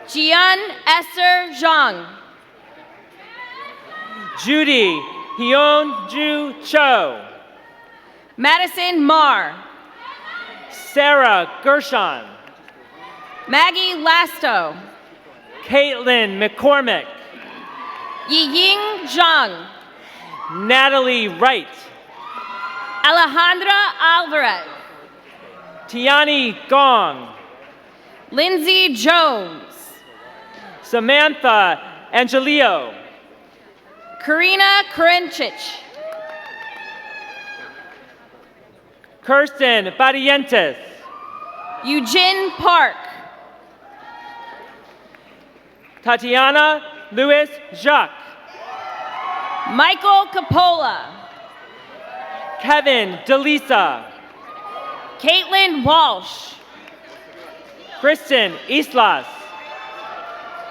Jian Esther Zhang. Judy Hyunju Cho. Madison Marr. Sarah Gershon. Maggie Lasto. Caitlin McCormick. Yiying Zhang. Natalie Wright. Alejandra Alvarez. Tiani Gong. Lindsay Jones. Samantha Angelio. Karina Krenchich. Kirsten Barrientos. Eugene Park. Tatiana Louis Jacques. Michael Capola. Kevin DeLisa. Caitlin Walsh. Kristen Islas.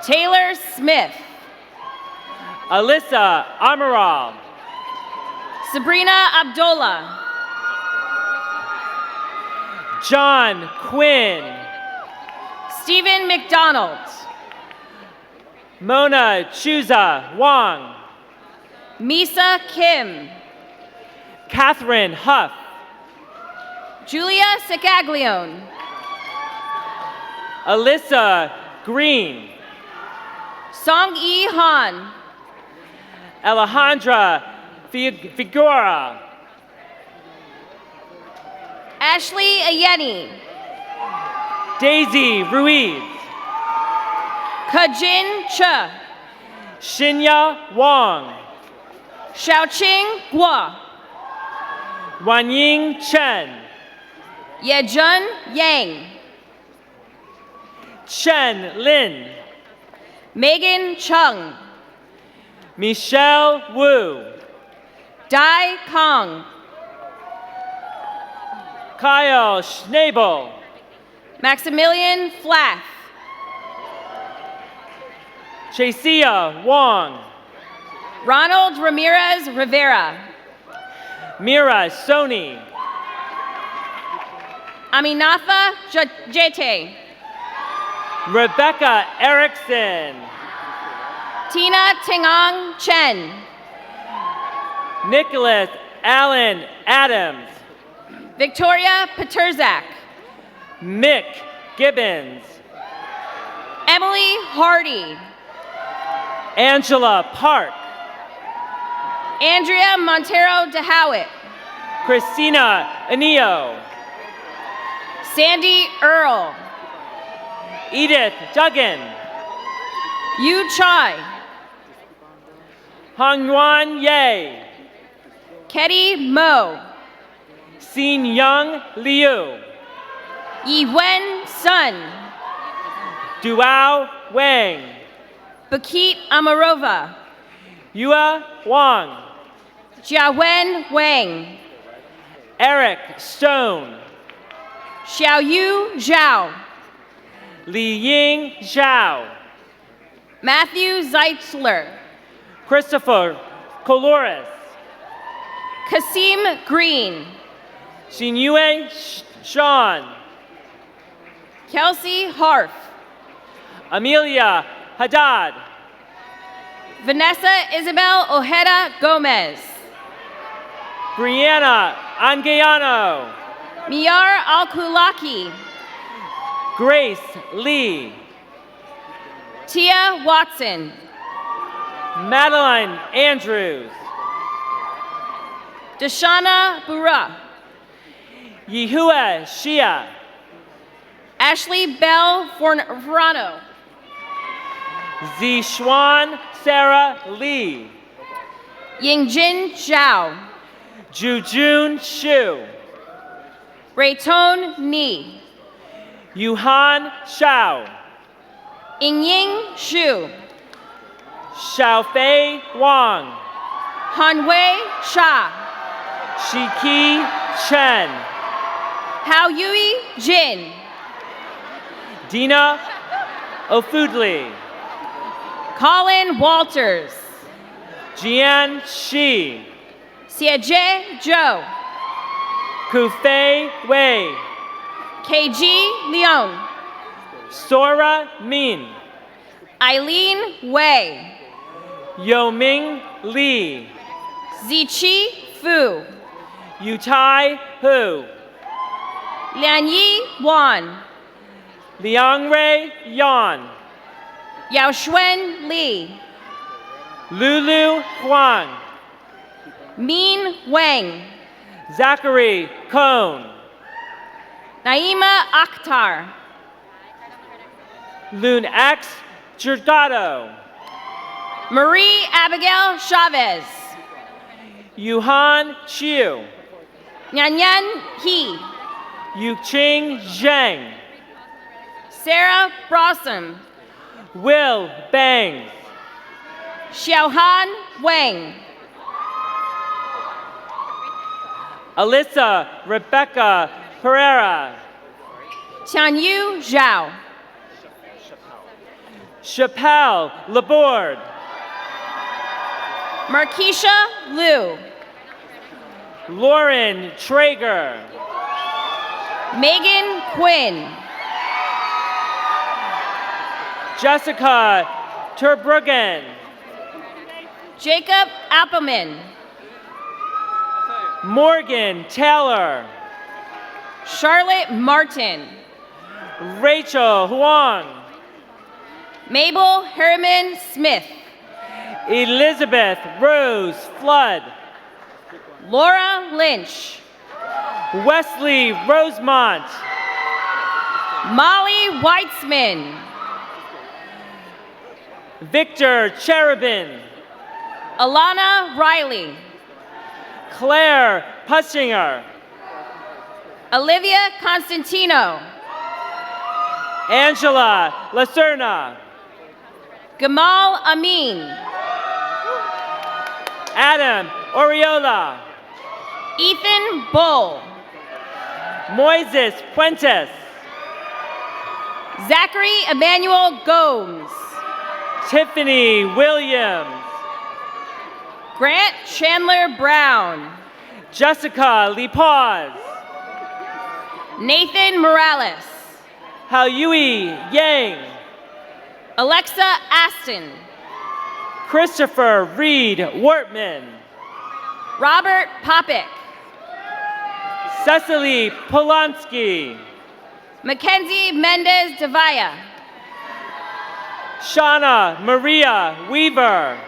Taylor Smith. Alyssa Amaral. Sabrina Abdullah. John Quinn. Stephen McDonald. Mona Chuza Wang. Misa Kim. Catherine Huff. Julia Sicaglione. Alyssa Green. Song Yi Han. Alejandra Figueroa. Ashley Ayeni. Daisy Ruiz. Kajin Che. Shinya Wang. Xiaoqing Guo. Wanying Chen. Yejun Yang. Chen Lin. Megan Chung. Michelle Wu. Dai Kong. Kyle Schnabel. Maximilian Flath. Chasia Wong. Ronald Ramirez Rivera. Mira Soni. Aminatha Jete. Rebecca Erickson. Tina Tingang Chen. Nicholas Allen Adams. Victoria Peterzak. Mick Gibbons. Emily Hardy. Angela Park. Andrea Montero DeHowitt. Christina Anio. Sandy Earl. Edith Duggan. Yu Chai. Hongyuan Ye. Ketty Mo. Xin Young Liu. Yiwen Sun. Duao Wang. Bakit Amarova. Yua Wang. Jiawen Wang. Eric Stone. Xiaoyu Zhao. Li Ying Zhao. Matthew Zeitzler. Christopher Coloris. Kasim Green. Xinyue Sean. Kelsey Harf. Amelia Haddad. Vanessa Isabel Ojeda Gomez. Brianna Angayano. Miyar Alkulaki. Grace Lee. Tia Watson. Madeline Andrews. Deshana Bura. Yehua Shia. Ashley Bell Forano. Zishuan Sarah Lee. Yingjin Zhao. Jujun Shu. Rayton Ni. Yuhan Shao. Yingying Xu. Xiaofei Wang. Hanwei Sha. Shiki Chen. Hao Yui Jin. Dina Ofudli. Colin Walters. Jian Shi. Xieje Zhou. Kufei Wei. KG Leung. Sora Min. Eileen Wei. Yoming Li. Ziqi Fu. Yutai Hu. Lianyi Wan. Liangrei Yan. Yaoxuan Li. Lulu Huang. Min Wang. Zachary Cohn. Naima Akhtar. Loon X Jurgado. Marie Abigail Chavez. Yuhan Chiu. Nyanyan He. Yuqing Zheng. Sarah Brossom. Will Bang. Xiaohan Wang. Alyssa Rebecca Pereira. Tianyu Zhao. Chappelle Laborde. Markeisha Liu. Lauren Traeger. Megan Quinn. Jessica Terbruggen. Jacob Appelman. Morgan Taylor. Charlotte Martin. Rachel Huang. Mabel Harriman Smith. Elizabeth Rose Flood. Laura Lynch. Wesley Rosemont. Molly Weitzman. Victor Cherubin. Alana Riley. Claire Pushinger. Olivia Constantino. Angela Lacerna. Gamal Amin. Adam Oriola. Ethan Bull. Moises Puentes. Zachary Emmanuel Gomes. Tiffany Williams. Grant Chandler Brown. Jessica Lipaz. Nathan Morales. Haoyui Yang. Alexa Aston. Christopher Reed Wortman. Robert Popick. Cecily Polanski. Mackenzie Mendez Devaya. Shauna Maria Weaver.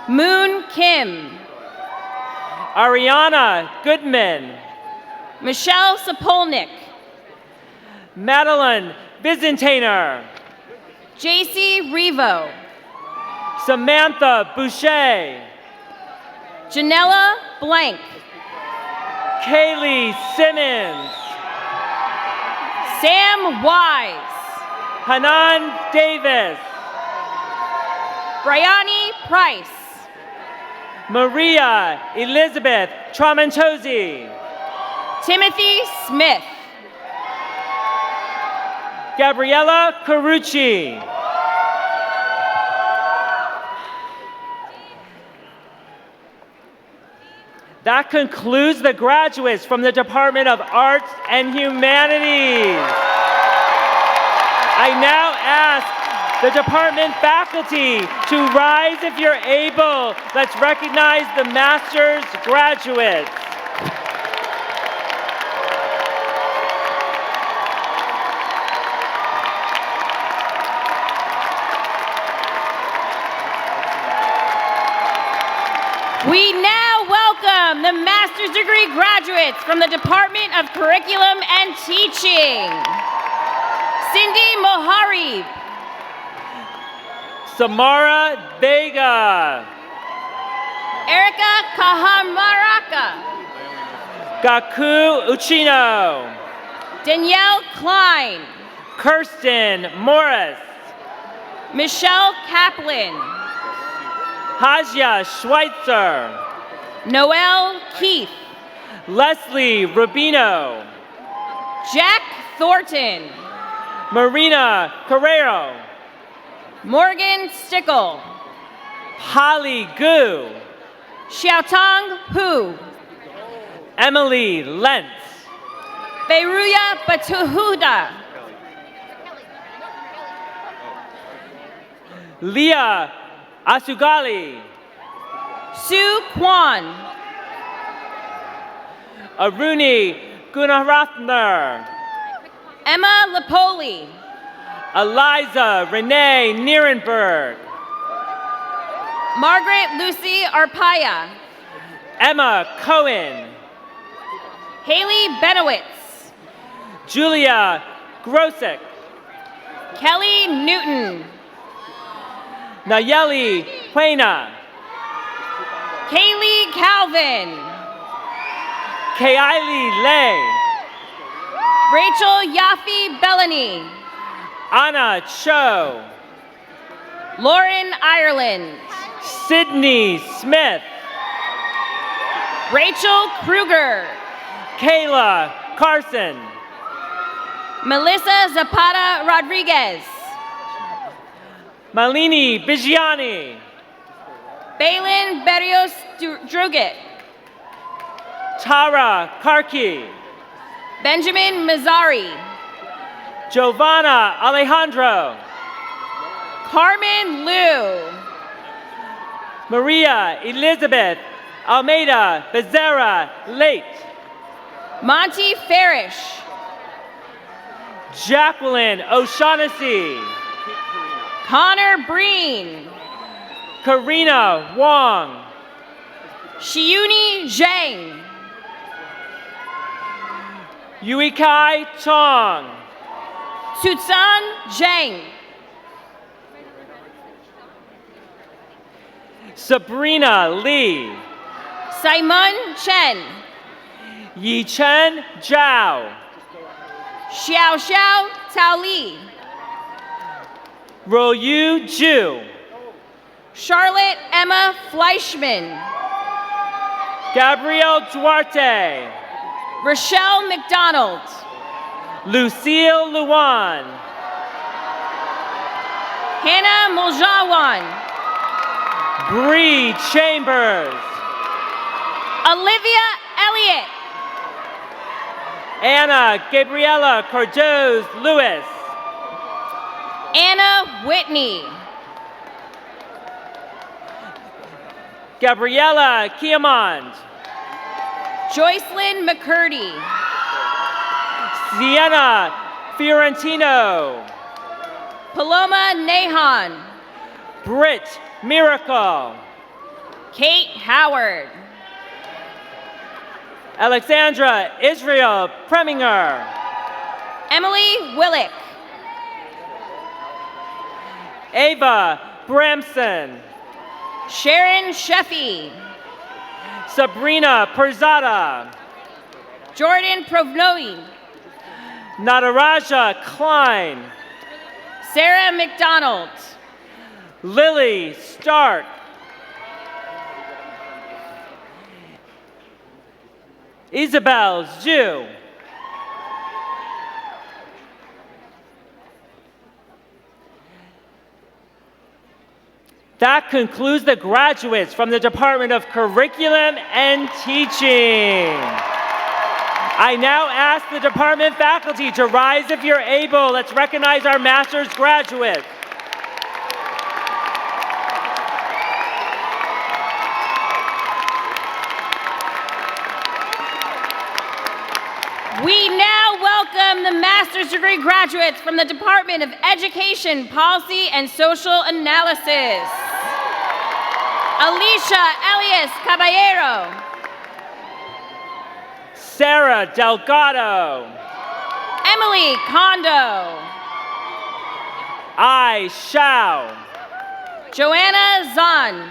Moon Kim. Ariana Goodman. Michelle Sapolnik. Madeline Byzantiner. JC Revo. Samantha Boucher. Janella Blank. Kaylee Simmons. Sam Wise. Hanan Davis. Bryony Price. Maria Elizabeth Tramontosi. Timothy Smith. Gabriella Carucci. That concludes the graduates from the Department of Arts and Humanities. I now ask the department faculty to rise if you're able. Let's recognize the master's graduates. We now welcome the master's degree graduates from the Department of Curriculum and Teaching. Cindy Moharib. Samara Vega. Erica Cajamarca. Gaku Uchino. Danielle Klein. Kirsten Morris. Michelle Kaplan. Haja Schweitzer. Noelle Keith. Leslie Rubino. Jack Thornton. Marina Carrero. Morgan Stickle. Holly Gu. Xiaotong Hu. Emily Lentz. Beiruya Batuhuda. Leah Asugali. Sue Kwan. Aruni Gunaratner. Emma Lapoli. Eliza Renee Nierenberg. Margaret Lucy Arpaya. Emma Cohen. Haley Benowitz. Julia Grosick. Kelly Newton. Nayeli Puena. Kaylee Calvin. Kaili Lay. Rachel Yaffe Bellany. Anna Cho. Lauren Ireland. Sydney Smith. Rachel Kruger. Kayla Carson. Melissa Zapata Rodriguez. Malini Bigiani. Balin Berrios Drugit. Tara Karki. Benjamin Mazzari. Giovanna Alejandro. Carmen Liu. Maria Elizabeth Almeida Becerra Late. Monty Farish. Jacqueline O'Shaughnessy. Connor Breen. Karina Wong. Shiuni Zhang. Yuikai Chong. Tutsan Zhang. Sabrina Lee. Simon Chen. Yichen Zhao. Xiao Xiao Tao Li. Royu Ju. Charlotte Emma Fleischman. Gabrielle Duarte. Rochelle McDonald. Lucille Luan. Hannah Muljawan. Bree Chambers. Olivia Elliott. Anna Gabriella Cordoz Lewis. Anna Whitney. Gabriella Kiamond. Joycelyn McCurdy. Sienna Fiorentino. Paloma Nahan. Britt Miracle. Kate Howard. Alexandra Israel Preminger. Emily Willick. Ava Bramson. Sharon Sheffy. Sabrina Perzada. Jordan Provnoy. Nataraja Klein. Sarah McDonald. Lily Stark. Isabel Zhu. That concludes the graduates from the Department of Curriculum and Teaching. I now ask the department faculty to rise if you're able. Let's recognize our master's graduates. We now welcome the master's degree graduates from the Department of Education, Policy, and Social Analysis. Alicia Elias Caballero. Sarah Delgado. Emily Kondo. I Shao. Joanna Zahn.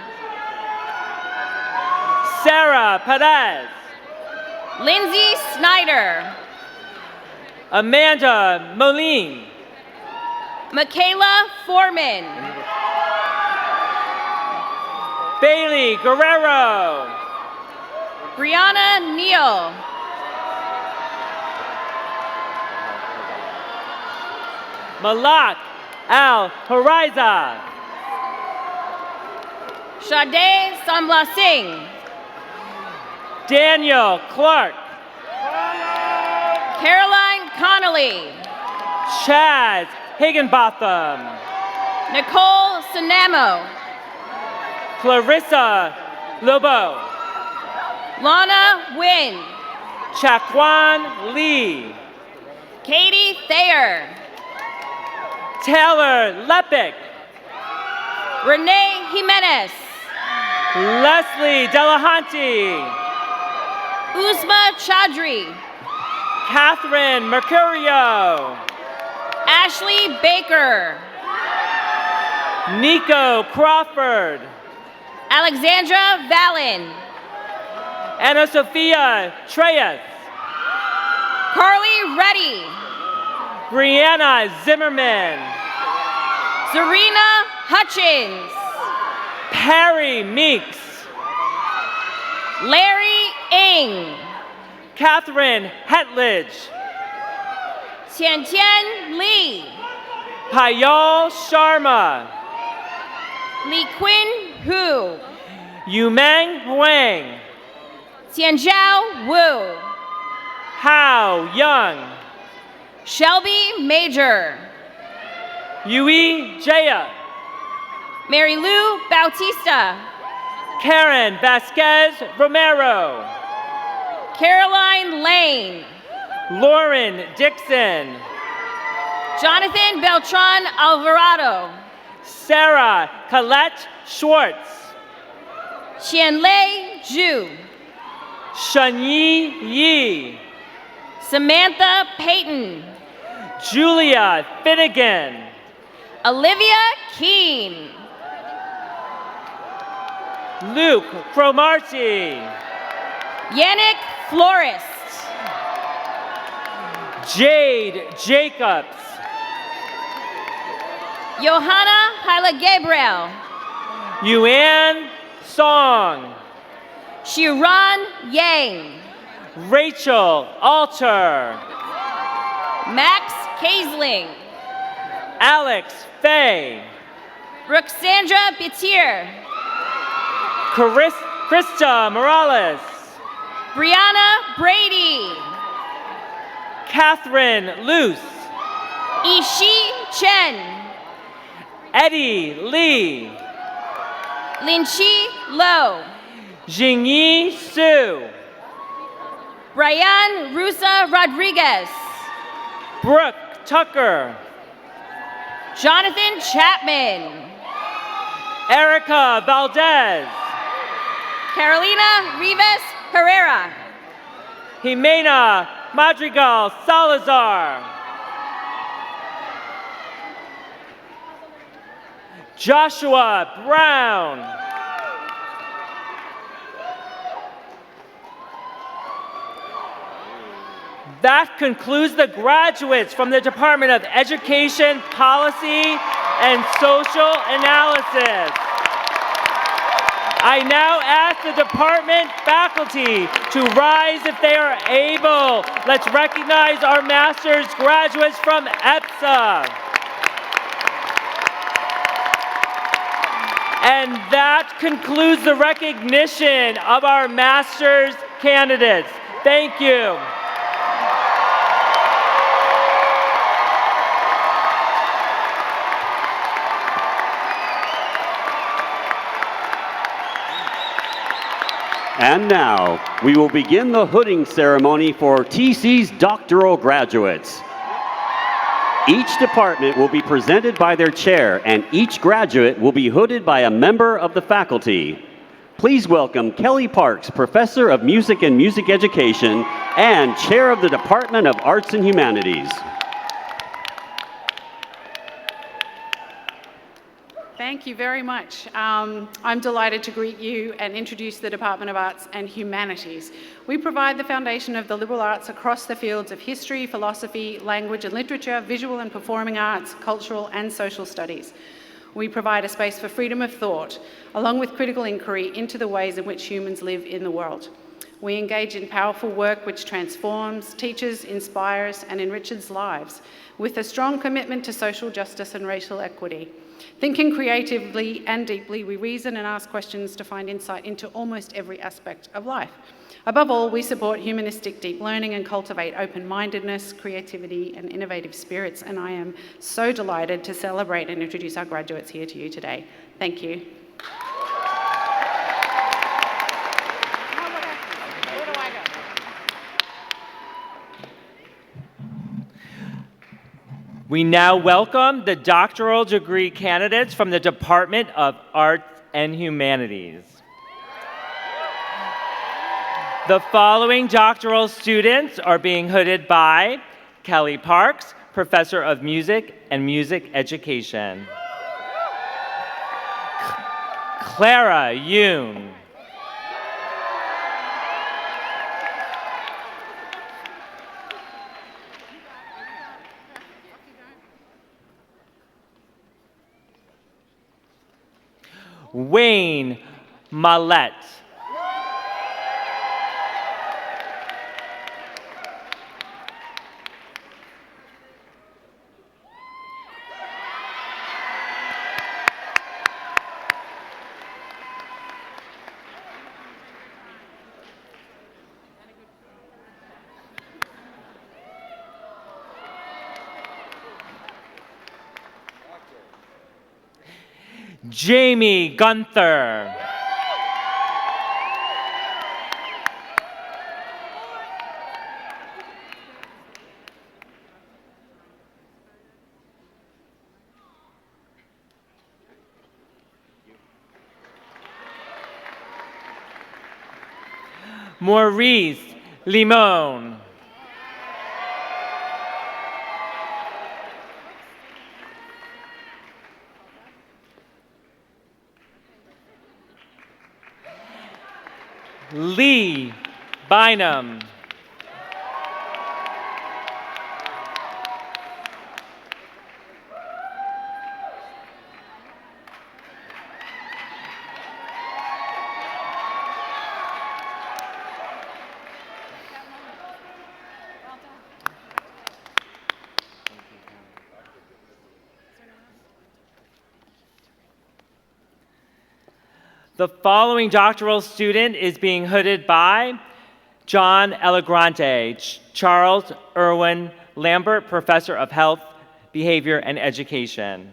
Sarah Perez. Lindsay Snyder. Amanda Moline. Michaela Foreman. Bailey Guerrero. Brianna Neal. Malak Al Hariza. Sade Sambla Singh. Daniel Clark. Caroline Connolly. Chaz Higginbotham. Nicole Sanamo. Clarissa Lobo. Lana Wynn. Chaquan Lee. Katie Thayer. Taylor Lepic. Renee Jimenez. Leslie Delahanty. Uzma Chaudhry. Catherine Mercurio. Ashley Baker. Nico Crawford. Alexandra Vallon. Anna Sophia Treyas. Carly Reddy. Brianna Zimmerman. Serena Hutchins. Perry Meeks. Larry Ng. Catherine Hetledge. Tian Tian Lee. Payal Sharma. Li Quinn Hu. Yumeng Huang. Tianjiao Wu. Hao Young. Shelby Major. Yui Jaya. Mary Lou Bautista. Karen Vasquez Romero. Caroline Lane. Lauren Dixon. Jonathan Beltran Alvarado. Sarah Colette Schwartz. Qianlei Zhu. Shanyi Yi. Samantha Payton. Julia Finnegan. Olivia Keene. Luke Cromartie. Yannick Florist. Jade Jacobs. Johanna Hyla Gabriel. Yuan Song. Shiran Yang. Rachel Alter. Max Kaisling. Alex Fay. Roxandra Bitier. Krista Morales. Brianna Brady. Catherine Luce. Ishi Chen. Eddie Lee. Linchi Lo. Jingyi Su. Brian Rusa Rodriguez. Brooke Tucker. Jonathan Chapman. Erica Valdez. Carolina Rivas Herrera. Jimena Madrigal Salazar. Joshua Brown. That concludes the graduates from the Department of Education, Policy, and Social Analysis. I now ask the department faculty to rise if they are able. Let's recognize our master's graduates from EPSA. And that concludes the recognition of our master's candidates. Thank you. And now, we will begin the hooding ceremony for TC's doctoral graduates. Each department will be presented by their chair, and each graduate will be hooded by a member of the faculty. Please welcome Kelly Parks, Professor of Music and Music Education and Chair of the Department of Arts and Humanities. Thank you very much. I'm delighted to greet you and introduce the Department of Arts and Humanities. We provide the foundation of the liberal arts across the fields of history, philosophy, language and literature, visual and performing arts, cultural and social studies. We provide a space for freedom of thought, along with critical inquiry into the ways in which humans live in the world. We engage in powerful work which transforms, teaches, inspires and enriches lives, with a strong commitment to social justice and racial equity. Thinking creatively and deeply, we reason and ask questions to find insight into almost every aspect of life. Above all, we support humanistic deep learning and cultivate open-mindedness, creativity, and innovative spirits, and I am so delighted to celebrate and introduce our graduates here to you today. Thank you. We now welcome the doctoral degree candidates from the Department of Arts and Humanities. The following doctoral students are being hooded by Kelly Parks, Professor of Music and Music Education. Clara Yoon. Wayne Mallette. Jamie Gunther. Maurice Limon. Lee Bynum. The following doctoral student is being hooded by John Allegrante, Charles Irwin Lambert, Professor of Health, Behavior, and Education.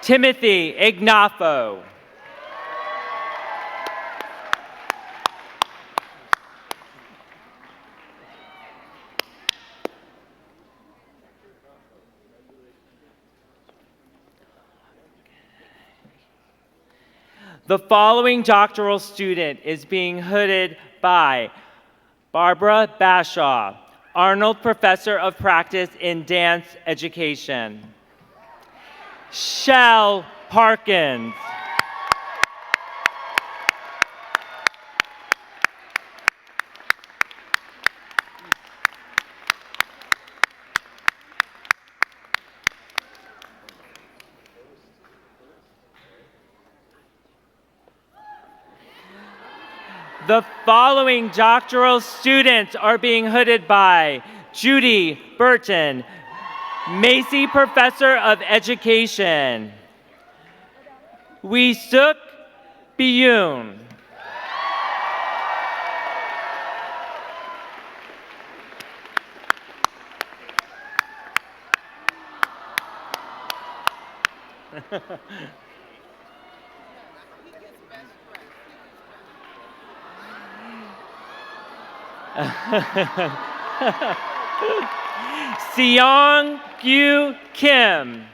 Timothy Ignafo. The following doctoral student is being hooded by Barbara Bashaw, Arnold Professor of Practice in Dance Education. Shell Parkins. The following doctoral students are being hooded by Judy Burton, Macy Professor of Education. Wisuk Biyun. Seong Gyu Kim.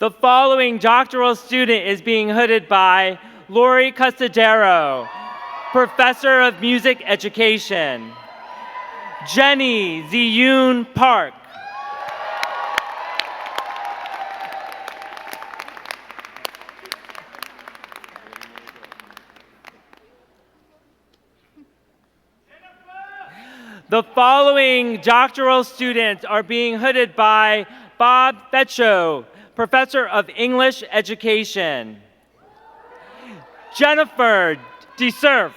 The following doctoral student is being hooded by Lori Custodero, Professor of Music Education. Jenny Ziyun Park. The following doctoral students are being hooded by Bob Fecho, Professor of English Education. Jennifer DeSerf.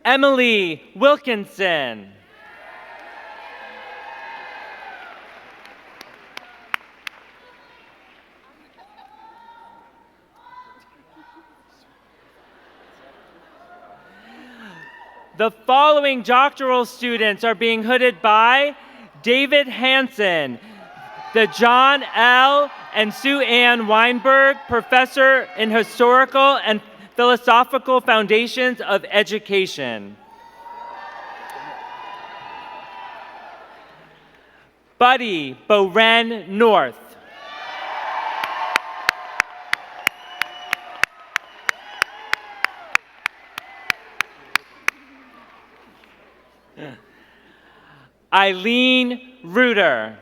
Emily Wilkinson. The following doctoral students are being hooded by David Hansen, the John L. and Sue Ann Weinberg Professor in Historical and Philosophical Foundations of Education. Buddy Boren North. Eileen Reuter.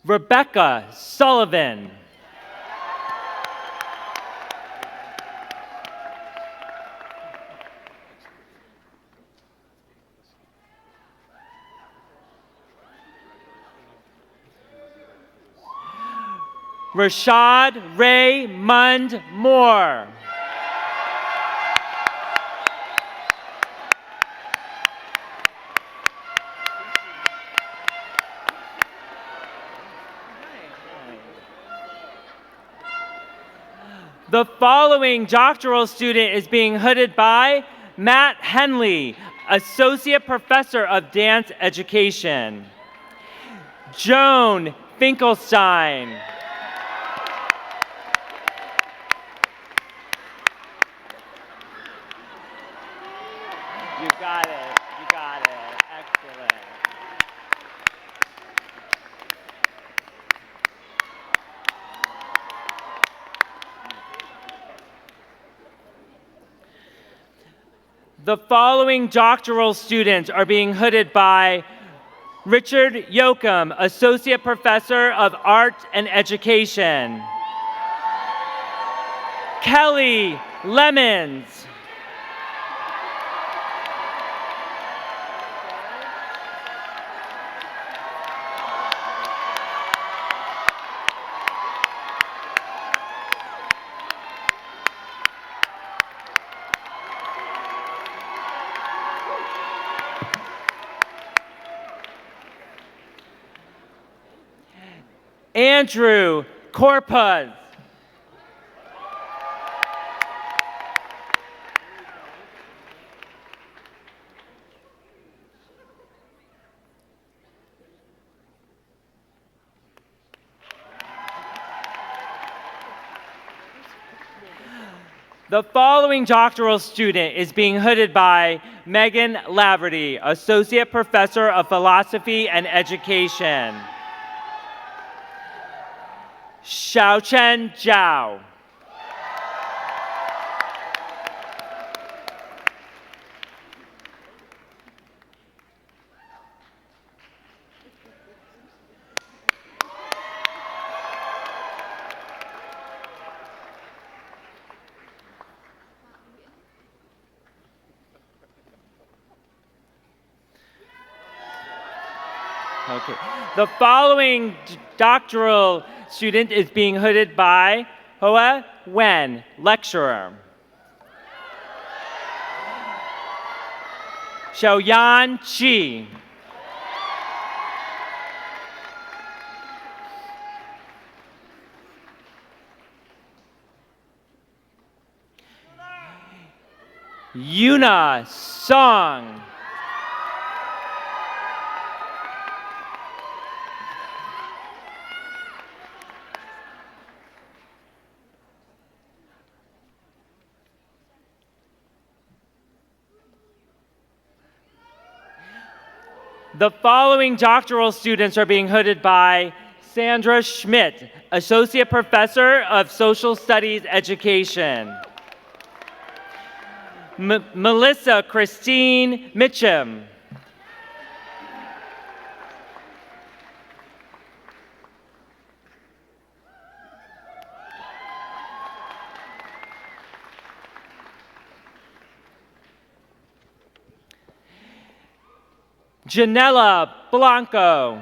Rebecca Sullivan. Rashad Ray Mund Moore. The following doctoral student is being hooded by Matt Henley, Associate Professor of Dance Education. Joan Finkelstein. You got it. You got it. Excellent. The following doctoral students are being hooded by Richard Yoakum, Associate Professor of Art and Education. Kelly Lemons. Andrew Corpus. The following doctoral student is being hooded by Megan Laverty, Associate Professor of Philosophy and Education. Xiaochen Zhao. Okay. The following doctoral student is being hooded by Hoa Wen, lecturer. Xiaoyan Qi. Yuna Song. The following doctoral students are being hooded by Sandra Schmidt, Associate Professor of Social Studies Education. Melissa Christine Mitchum. Janella Blanco.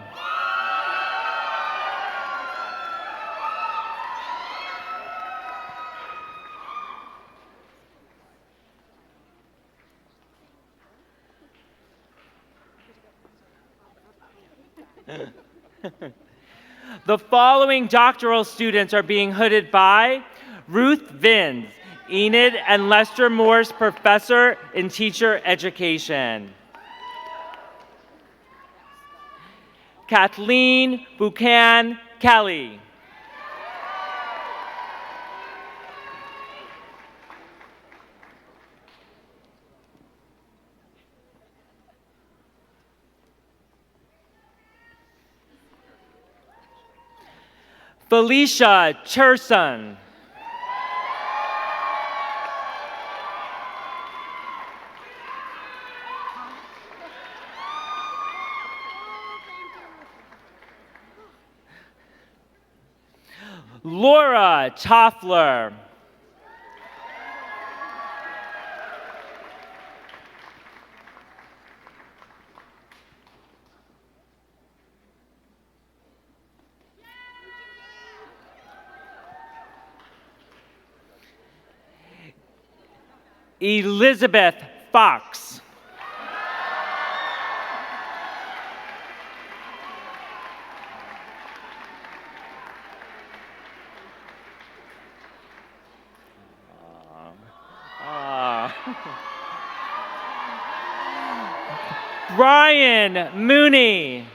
The following doctoral students are being hooded by Ruth Vins, Enid and Lester Morse Professor in Teacher Education. Kathleen Buchan Kelly. Felicia Cherson. Laura Toffler. Elizabeth Fox. Brian Mooney.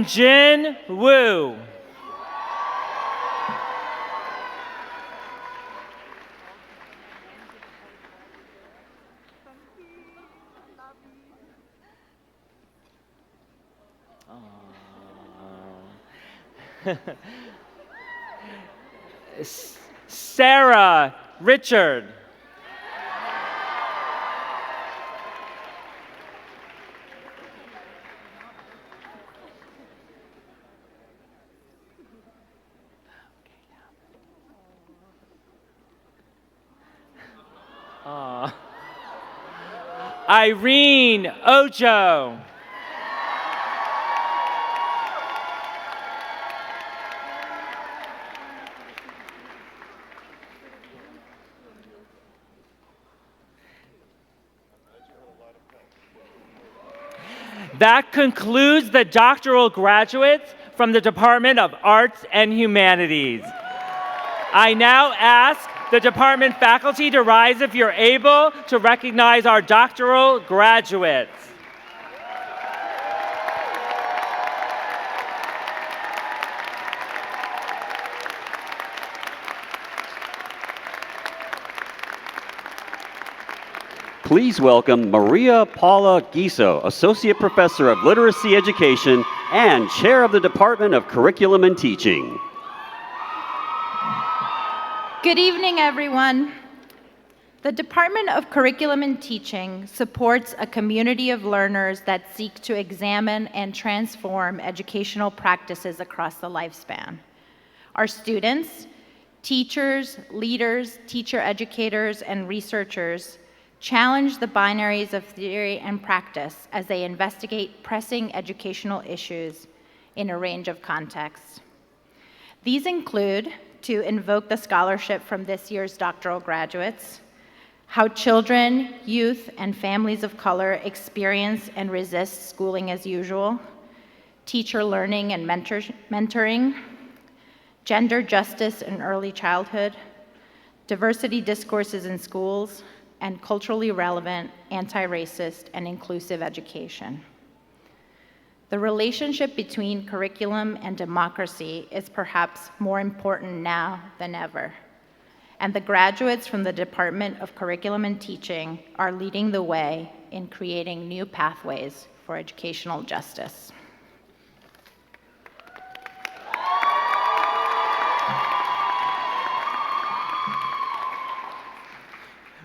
Jin Wu. Sarah Richard. Irene Ojo. That concludes the doctoral graduates from the Department of Arts and Humanities. I now ask the department faculty to rise if you're able to recognize our doctoral graduates. Please welcome Maria Paula Giso, Associate Professor of Literacy Education and Chair of the Department of Curriculum and Teaching. Good evening, everyone. The Department of Curriculum and Teaching supports a community of learners that seek to examine and transform educational practices across the lifespan. Our students, teachers, leaders, teacher educators, and researchers challenge the binaries of theory and practice as they investigate pressing educational issues in a range of contexts. These include to invoke the scholarship from this year's doctoral graduates, how children, youth, and families of color experience and resist schooling as usual, teacher learning and mentoring, gender justice in early childhood, diversity discourses in schools, and culturally relevant, anti-racist, and inclusive education. The relationship between curriculum and democracy is perhaps more important now than ever, and the graduates from the Department of Curriculum and Teaching are leading the way in creating new pathways for educational justice.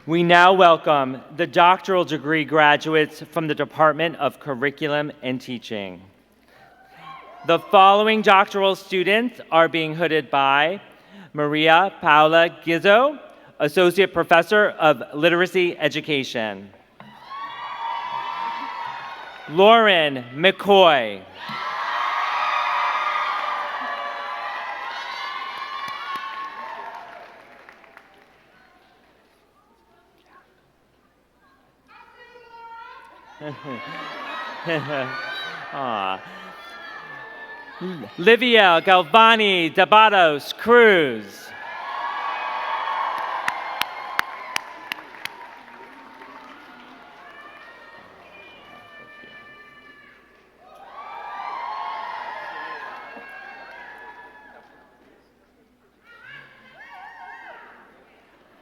We now welcome the doctoral degree graduates from the Department of Curriculum and Teaching. The following doctoral students are being hooded by Maria Paula Gizzo, Associate Professor of Literacy Education. Lauren McCoy. Livia Galvani Dabados Cruz.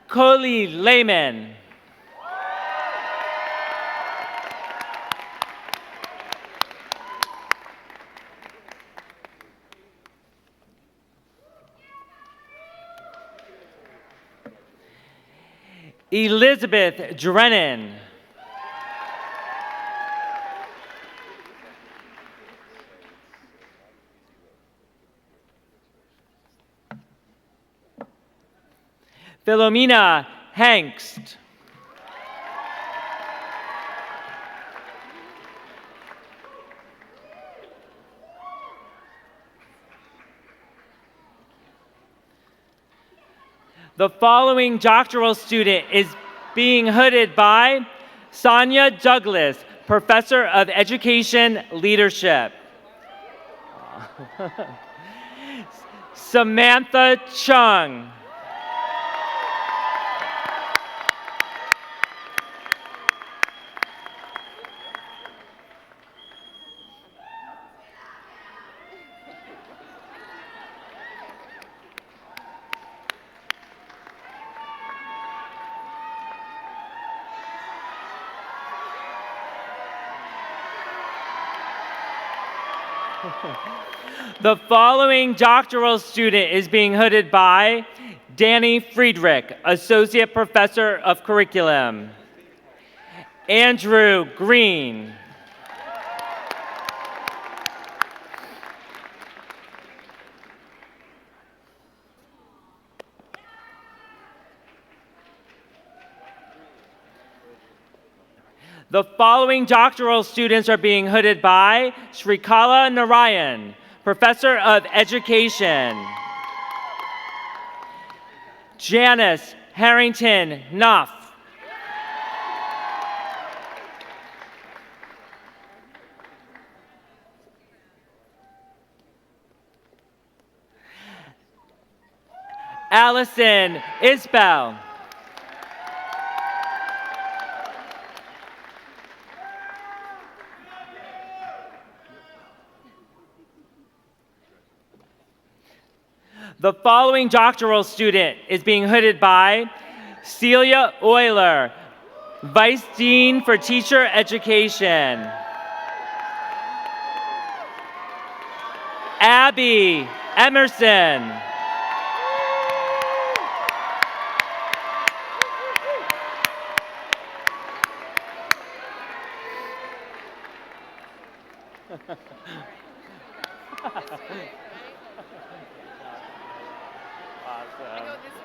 Coley Lehman. Elizabeth Drennan. Philomena Hengst. The following doctoral student is being hooded by Sonia Douglas, Professor of Education Leadership. Samantha Chung. The following doctoral student is being hooded by Danny Friedrich, Associate Professor of Curriculum. Andrew Green. The following doctoral students are being hooded by Srikala Narayan, Professor of Education. Janice Harrington Nuff. Allison Isbell. The following doctoral student is being hooded by Celia Euler, Vice Dean for Teacher Education. Abby Emerson.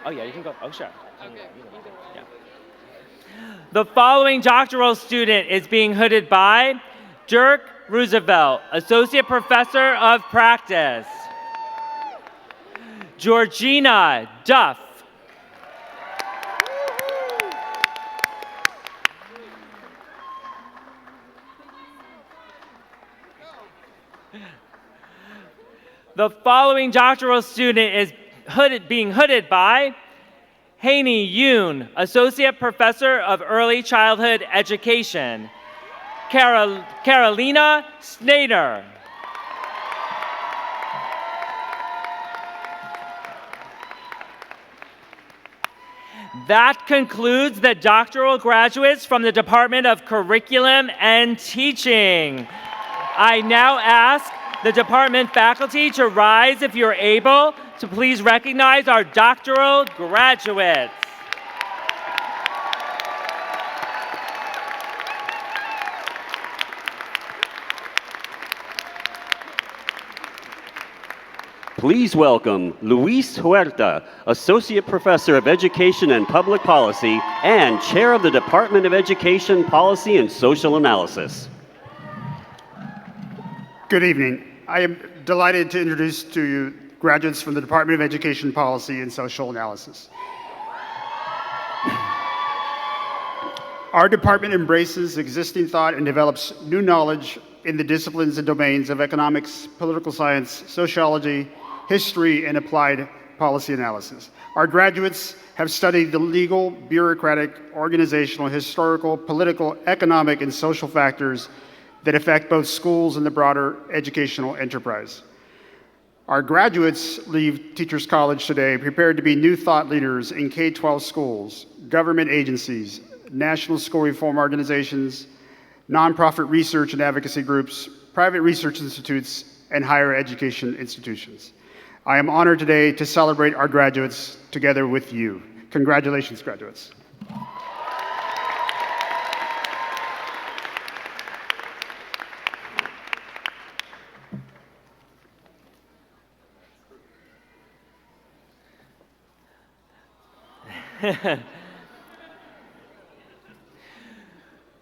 Oh yeah, you can go. Oh sure. Yeah. The following doctoral student is being hooded by Dirk Roosevelt, Associate Professor of Practice. Georgina Duff. The following doctoral student is being hooded by Haney Yoon, Associate Professor of Early Childhood Education. Carolina Snader. That concludes the doctoral graduates from the Department of Curriculum and Teaching. I now ask the department faculty to rise if you're able to please recognize our doctoral graduates. Please welcome Luis Huerta, Associate Professor of Education and Public Policy and Chair of the Department of Education Policy and Social Analysis. Good evening. I am delighted to introduce to you graduates from the Department of Education Policy and Social Analysis. Our department embraces existing thought and develops new knowledge in the disciplines and domains of economics, political science, sociology, history, and applied policy analysis. Our graduates have studied the legal, bureaucratic, organizational, historical, political, economic, and social factors that affect both schools and the broader educational enterprise. Our graduates leave Teachers College today prepared to be new thought leaders in K-12 schools, government agencies, national school reform organizations, nonprofit research and advocacy groups, private research institutes, and higher education institutions. I am honored today to celebrate our graduates together with you. Congratulations, graduates.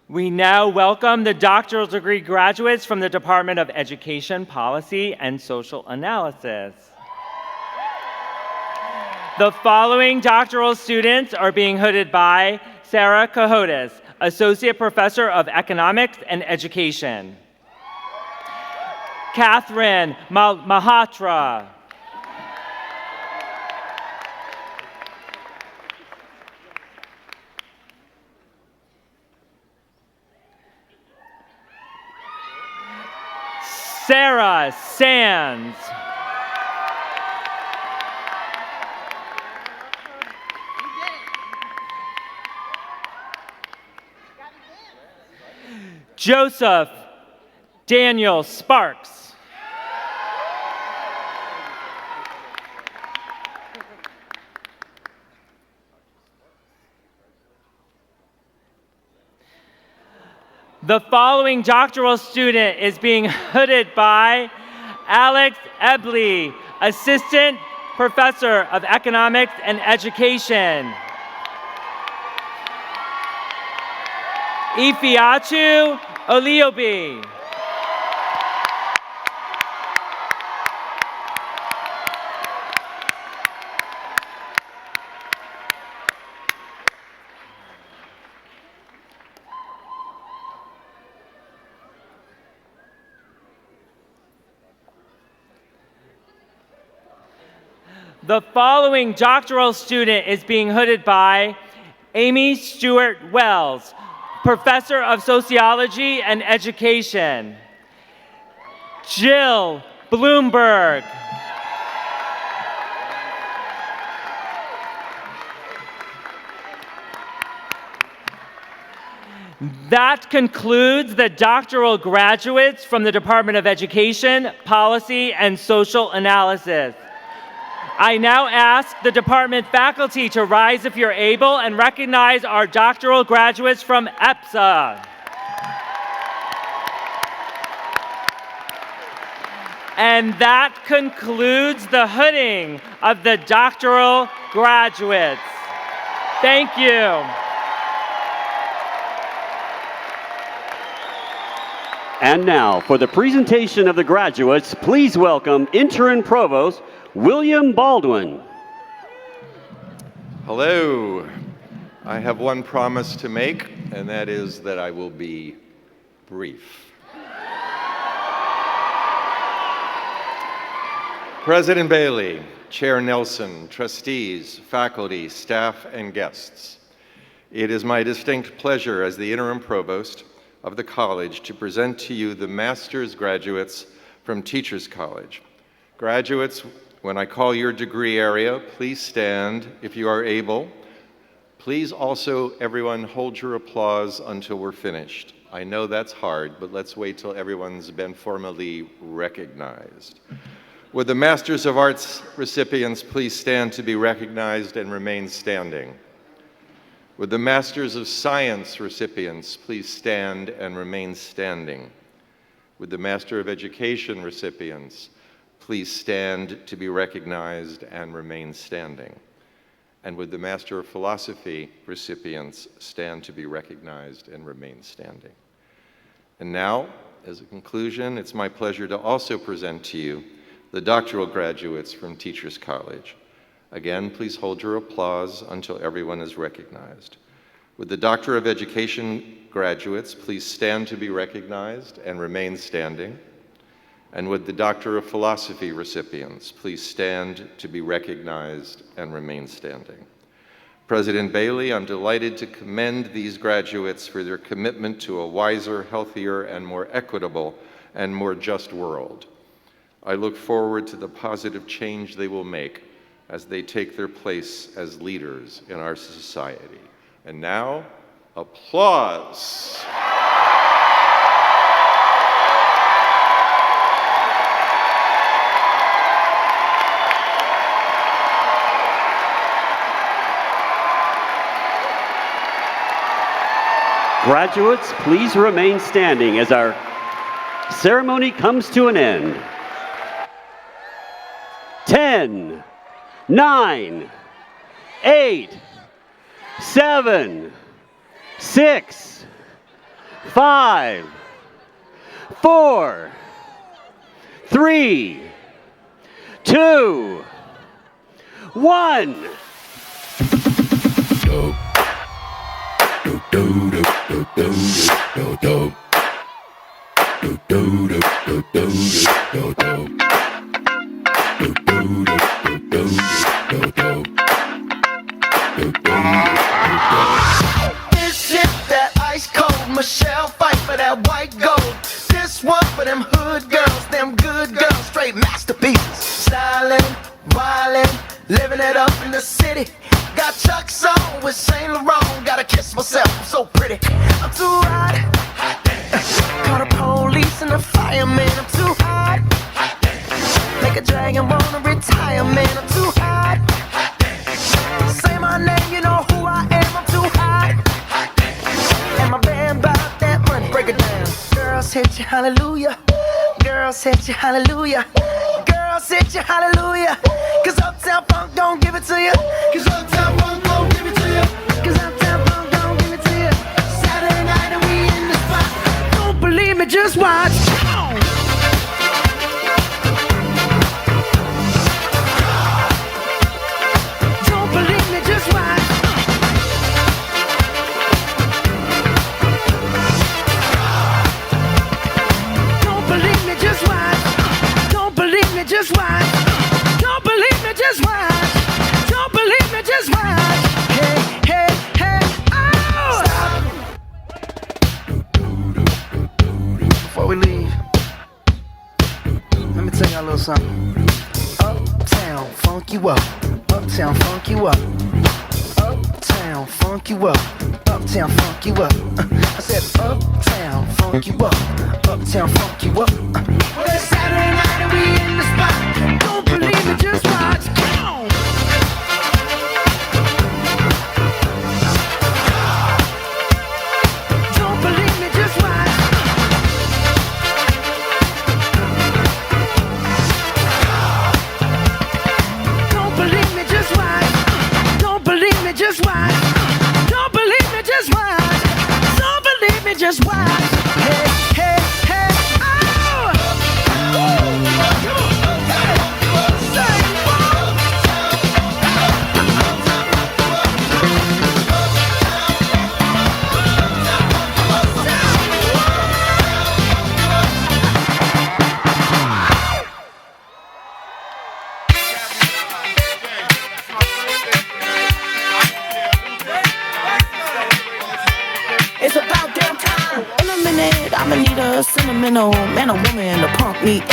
We now welcome the doctoral degree graduates from the Department of Education Policy and Social Analysis. The following doctoral students are being hooded by Sarah Cojotes, Associate Professor of Economics and Education. Catherine Mahatra. Sarah Sands. Joseph Daniel Sparks. The following doctoral student is being hooded by Alex Ebley, Assistant Professor of Economics and Education. Ifiatu Oliobi. The following doctoral student is being hooded by Amy Stewart Wells, Professor of Sociology and Education. Jill Bloomberg. That concludes the doctoral graduates from the Department of Education, Policy, and Social Analysis. I now ask the department faculty to rise if you're able and recognize our doctoral graduates from EPSA. And that concludes the hooding of the doctoral graduates. Thank you. And now, for the presentation of the graduates, please welcome Interim Provost William Baldwin. Hello. I have one promise to make, and that is that I will be brief. President Bailey, Chair Nelson, trustees, faculty, staff, and guests, it is my distinct pleasure as the interim provost of the college to present to you the master's graduates from Teachers College. Graduates, when I call your degree area, please stand if you are able. Please also, everyone, hold your applause until we're finished. I know that's hard, but let's wait till everyone's been formally recognized. Would the Masters of Arts recipients please stand to be recognized and remain standing? Would the Masters of Science recipients please stand and remain standing? Would the Master of Education recipients please stand to be recognized and remain standing? And would the Master of Philosophy recipients stand to be recognized and remain standing? And now, as a conclusion, it's my pleasure to also present to you the doctoral graduates from Teachers College. Again, please hold your applause until everyone is recognized. Would the Doctor of Education graduates please stand to be recognized and remain standing? And would the Doctor of Philosophy recipients please stand to be recognized and remain standing? President Bailey, I'm delighted to commend these graduates for their commitment to a wiser, healthier, and more equitable and more just world. I look forward to the positive change they will make as they take their place as leaders in our society. And now, applause. Graduates, please remain standing as our ceremony comes to an end. 10, 9, 8, 7, 6, 5, 4, 3, 2, 1. This shit that ice cold Michelle fight for that white gold. This one for them hood girls, them good girls, straight masterpieces. Styling, wildin', living it up in the city. Got Chuck's on with Saint Laurent. Gotta kiss myself, I'm so pretty. I'm too hot. Call the police and the fireman. I'm too hot. Make a dragon wanna retire, man. I'm too hot. Say my name, you know who I am. I'm too hot. And my band bought that money. Break it down. Girls hit you, hallelujah. Girls hit you, hallelujah. Girls hit you, hallelujah. Cause Uptown Funk don't give it to you. Cause Uptown Funk don't give it to you. Cause Uptown Funk don't give it to you. Saturday night and we in the spot. Don't believe me, just watch. Don't believe me, just watch. Don't believe me, just watch. Don't believe me, just watch. Don't believe me, just watch. Don't believe me, just watch. Hey, hey, hey, oh! Stop. Before we leave, let me tell y'all a little something. Uptown, funk you up. Uptown, funk you up. Uptown, funk you up. Uptown, funk you up. I said uptown, funk you up. Uptown, funk you up. Well, it's Saturday night and we in the spot. Don't believe me, just watch. Come on. Don't believe me, just watch. Don't believe me, just watch. Don't believe me, just watch. Don't believe me, just watch. Don't believe me, just watch. Hey, hey, hey, oh! It's about damn time. In a minute, I'ma need a sentimental man or woman to pump me up.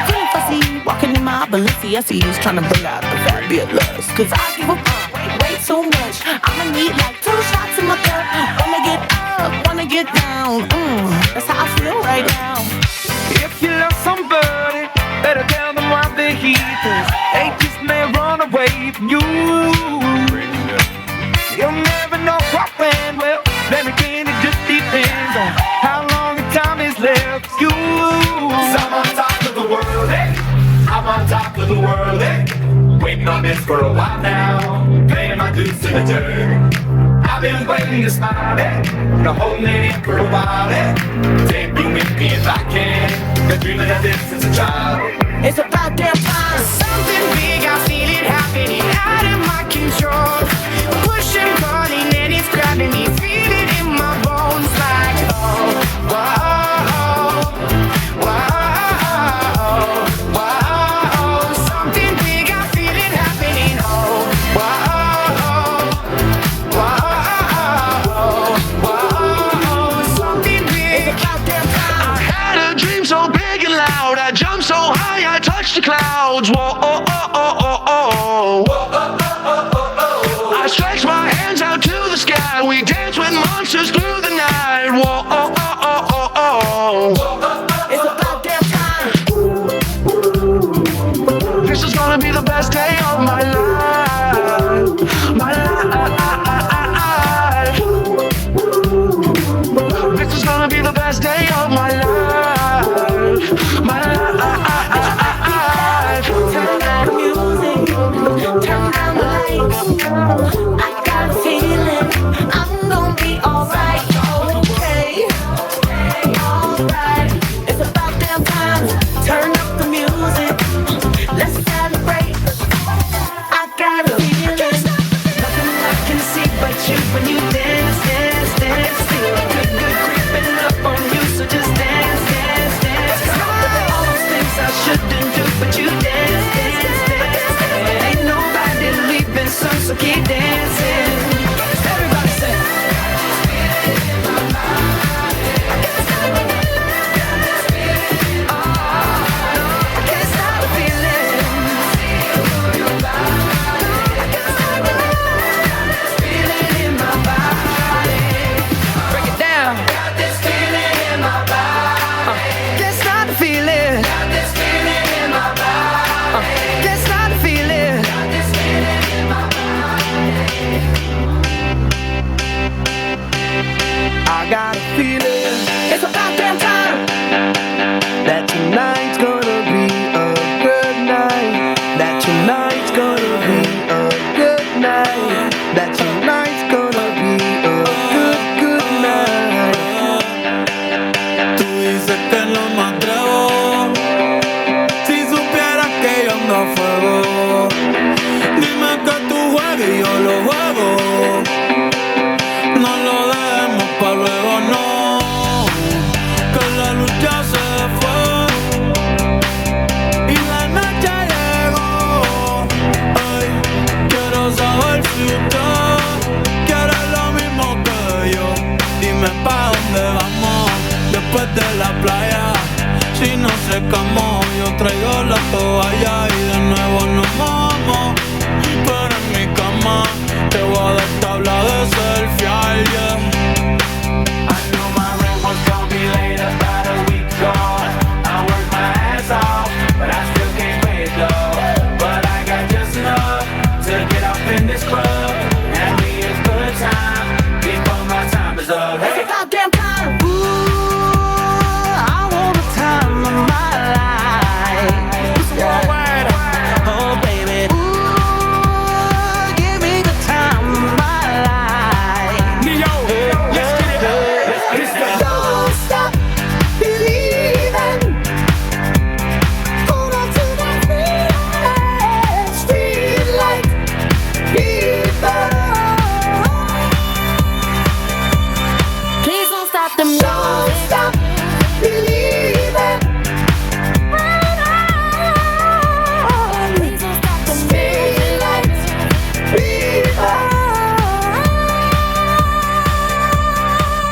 Feeling fussy, walking in my Balenciennes, trying to bring out the fabulous. Cause I give a fuck way too much. I'ma need like 2 shots in my cup. Wanna get up, wanna get down. That's how I feel right now. If you love somebody, better tell them why they're heathens. They just may run away from you. You'll never know what went well. Then again, it just depends on how long the time is left for you. 'Cause I'm on top of the world, eh? I'm on top of the world, eh? Waiting on this for a while now, paying my dues to the dirt. I've been waiting to smile, eh? Been holding it in for a while, eh? Take me with me if I can. Been dreaming of this since a child. It's about damn time. Something big, I feel it happening out of my control. Pushing, pulling, and it's grabbing me. Feel it in my bones like, oh, whoa, whoa, whoa. Something big, I feel it happening. Oh, whoa, whoa, whoa. Something big. It's about damn time. I had a dream so big and loud. I jumped so high, I touched the clouds. Whoa, oh, oh, oh, oh, oh. I stretched my hands out to the sky. We danced with monsters through the night. Whoa, oh, oh, oh, oh, oh. It's about damn time. This is gonna be the best day of my life. My life. This is gonna be the best day of my life. My life. Turn down the music. Turn down the lights. I got a feeling I'm gonna be alright. Okay. Alright. It's about damn time. Turn up the music. Let's celebrate. I got a Si no secamos, yo traigo la toalla y de nuevo nos mojamos. Pero en mi cama te voy a dar tabla de selfie, yeah. I knew my rent was gonna be late about a week ago. I worked my ass off, but I still can't pay it though. But I got just enough to get off in this club and be a good time before my time is up. Hey. It's about damn time. Ooh, I want the time of my life. Yeah. Oh baby. Ooh, give me the time of my life. Neo, let's get it. Let's get it. Don't stop believing. Hold on to that street light. Please don't stop the music. Don't stop believing. Please don't stop the street lights.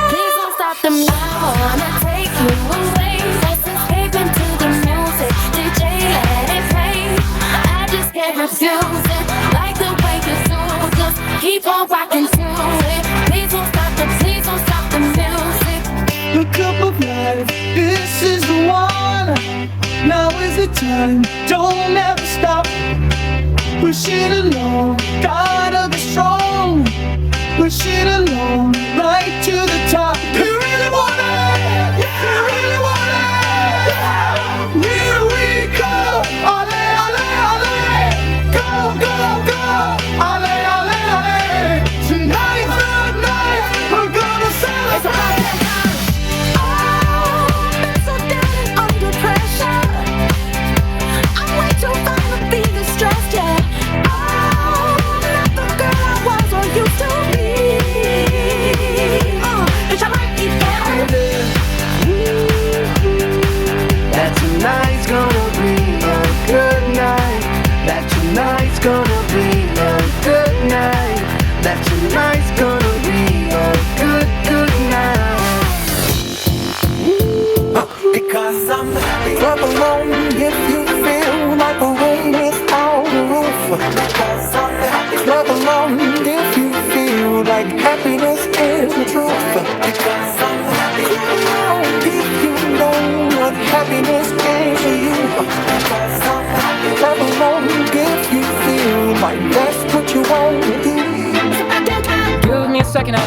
Please don't stop the music. I wanna take you away. Let's escape into the music. DJ, let it play. I just can't refuse it. Like the way you do, just keep on rocking to it. Please don't stop the music. The cup of life, this is the one. Now is the time, don't ever stop. Push it along, gotta be strong. Push it along, right to the top. You really want it, you really want it. Here we go, ole, ole, ole. Go, go, go, ole, ole, ole. Tonight's the night, we're gonna celebrate. So down and under pressure. I'm way too fine to be distressed, yeah. Oh, not the girl I was or used to be. Bitch, I might be down. That tonight's gonna be a good night. That tonight's gonna be a good night. That tonight's gonna be a good, good night. Because I'm clap along if you feel like the rain is on the roof. Because I'm clap along if you feel like happiness is the truth. Because I'm clap along if you know what happiness is to you. Because I'm clap along if you feel like that's what you want to do. Give me a second, I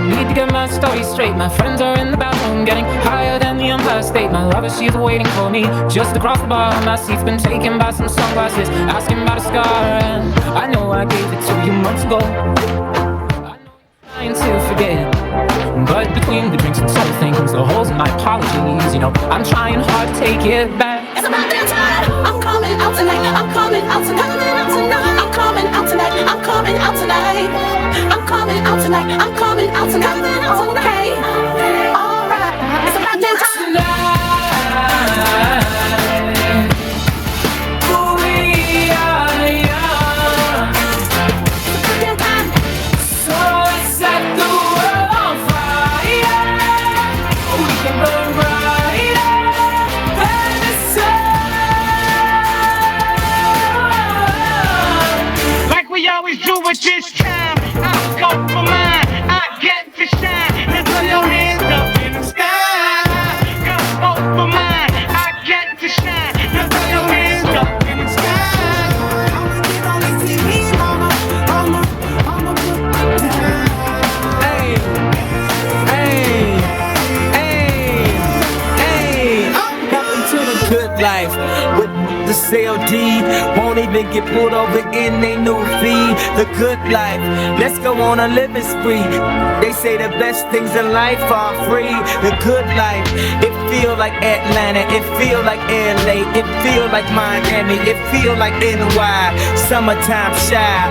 need to get my story straight. My friends are in the bathroom, getting higher than the Empire State. My lover, she's waiting for me just across the bar. My seat's been taken by some sunglasses, asking about a scar. And I know I gave it to you months ago. I know you're trying to forget, but between the drinks and some things, the holes in my apologies, you know, I'm trying hard to take it back. It's about that time. I'm coming out tonight. I'm coming out tonight. I'm coming out tonight. I'm coming out tonight. I'm coming out tonight. I'm coming out tonight. Okay. All right. It's about that time. Ooh, yeah, yeah. So let's set the world on fire. We can burn brighter than the sun. Like we always do at this time, I go for mine, I get to shine. Now throw your hands up in the sky. Go for mine, I get to shine. Now throw your hands up in the sky. I'ma see me, I'ma put it down. Hey, hey, hey, hey. Welcome to the good life with the CLD. Won't even get pulled over in they new feed. The good life, let's go on a living spree. They say the best things in life are free. The good life, it feel like Atlanta, it feel like LA, it feel like Miami, it feel like NY. Summertime shy,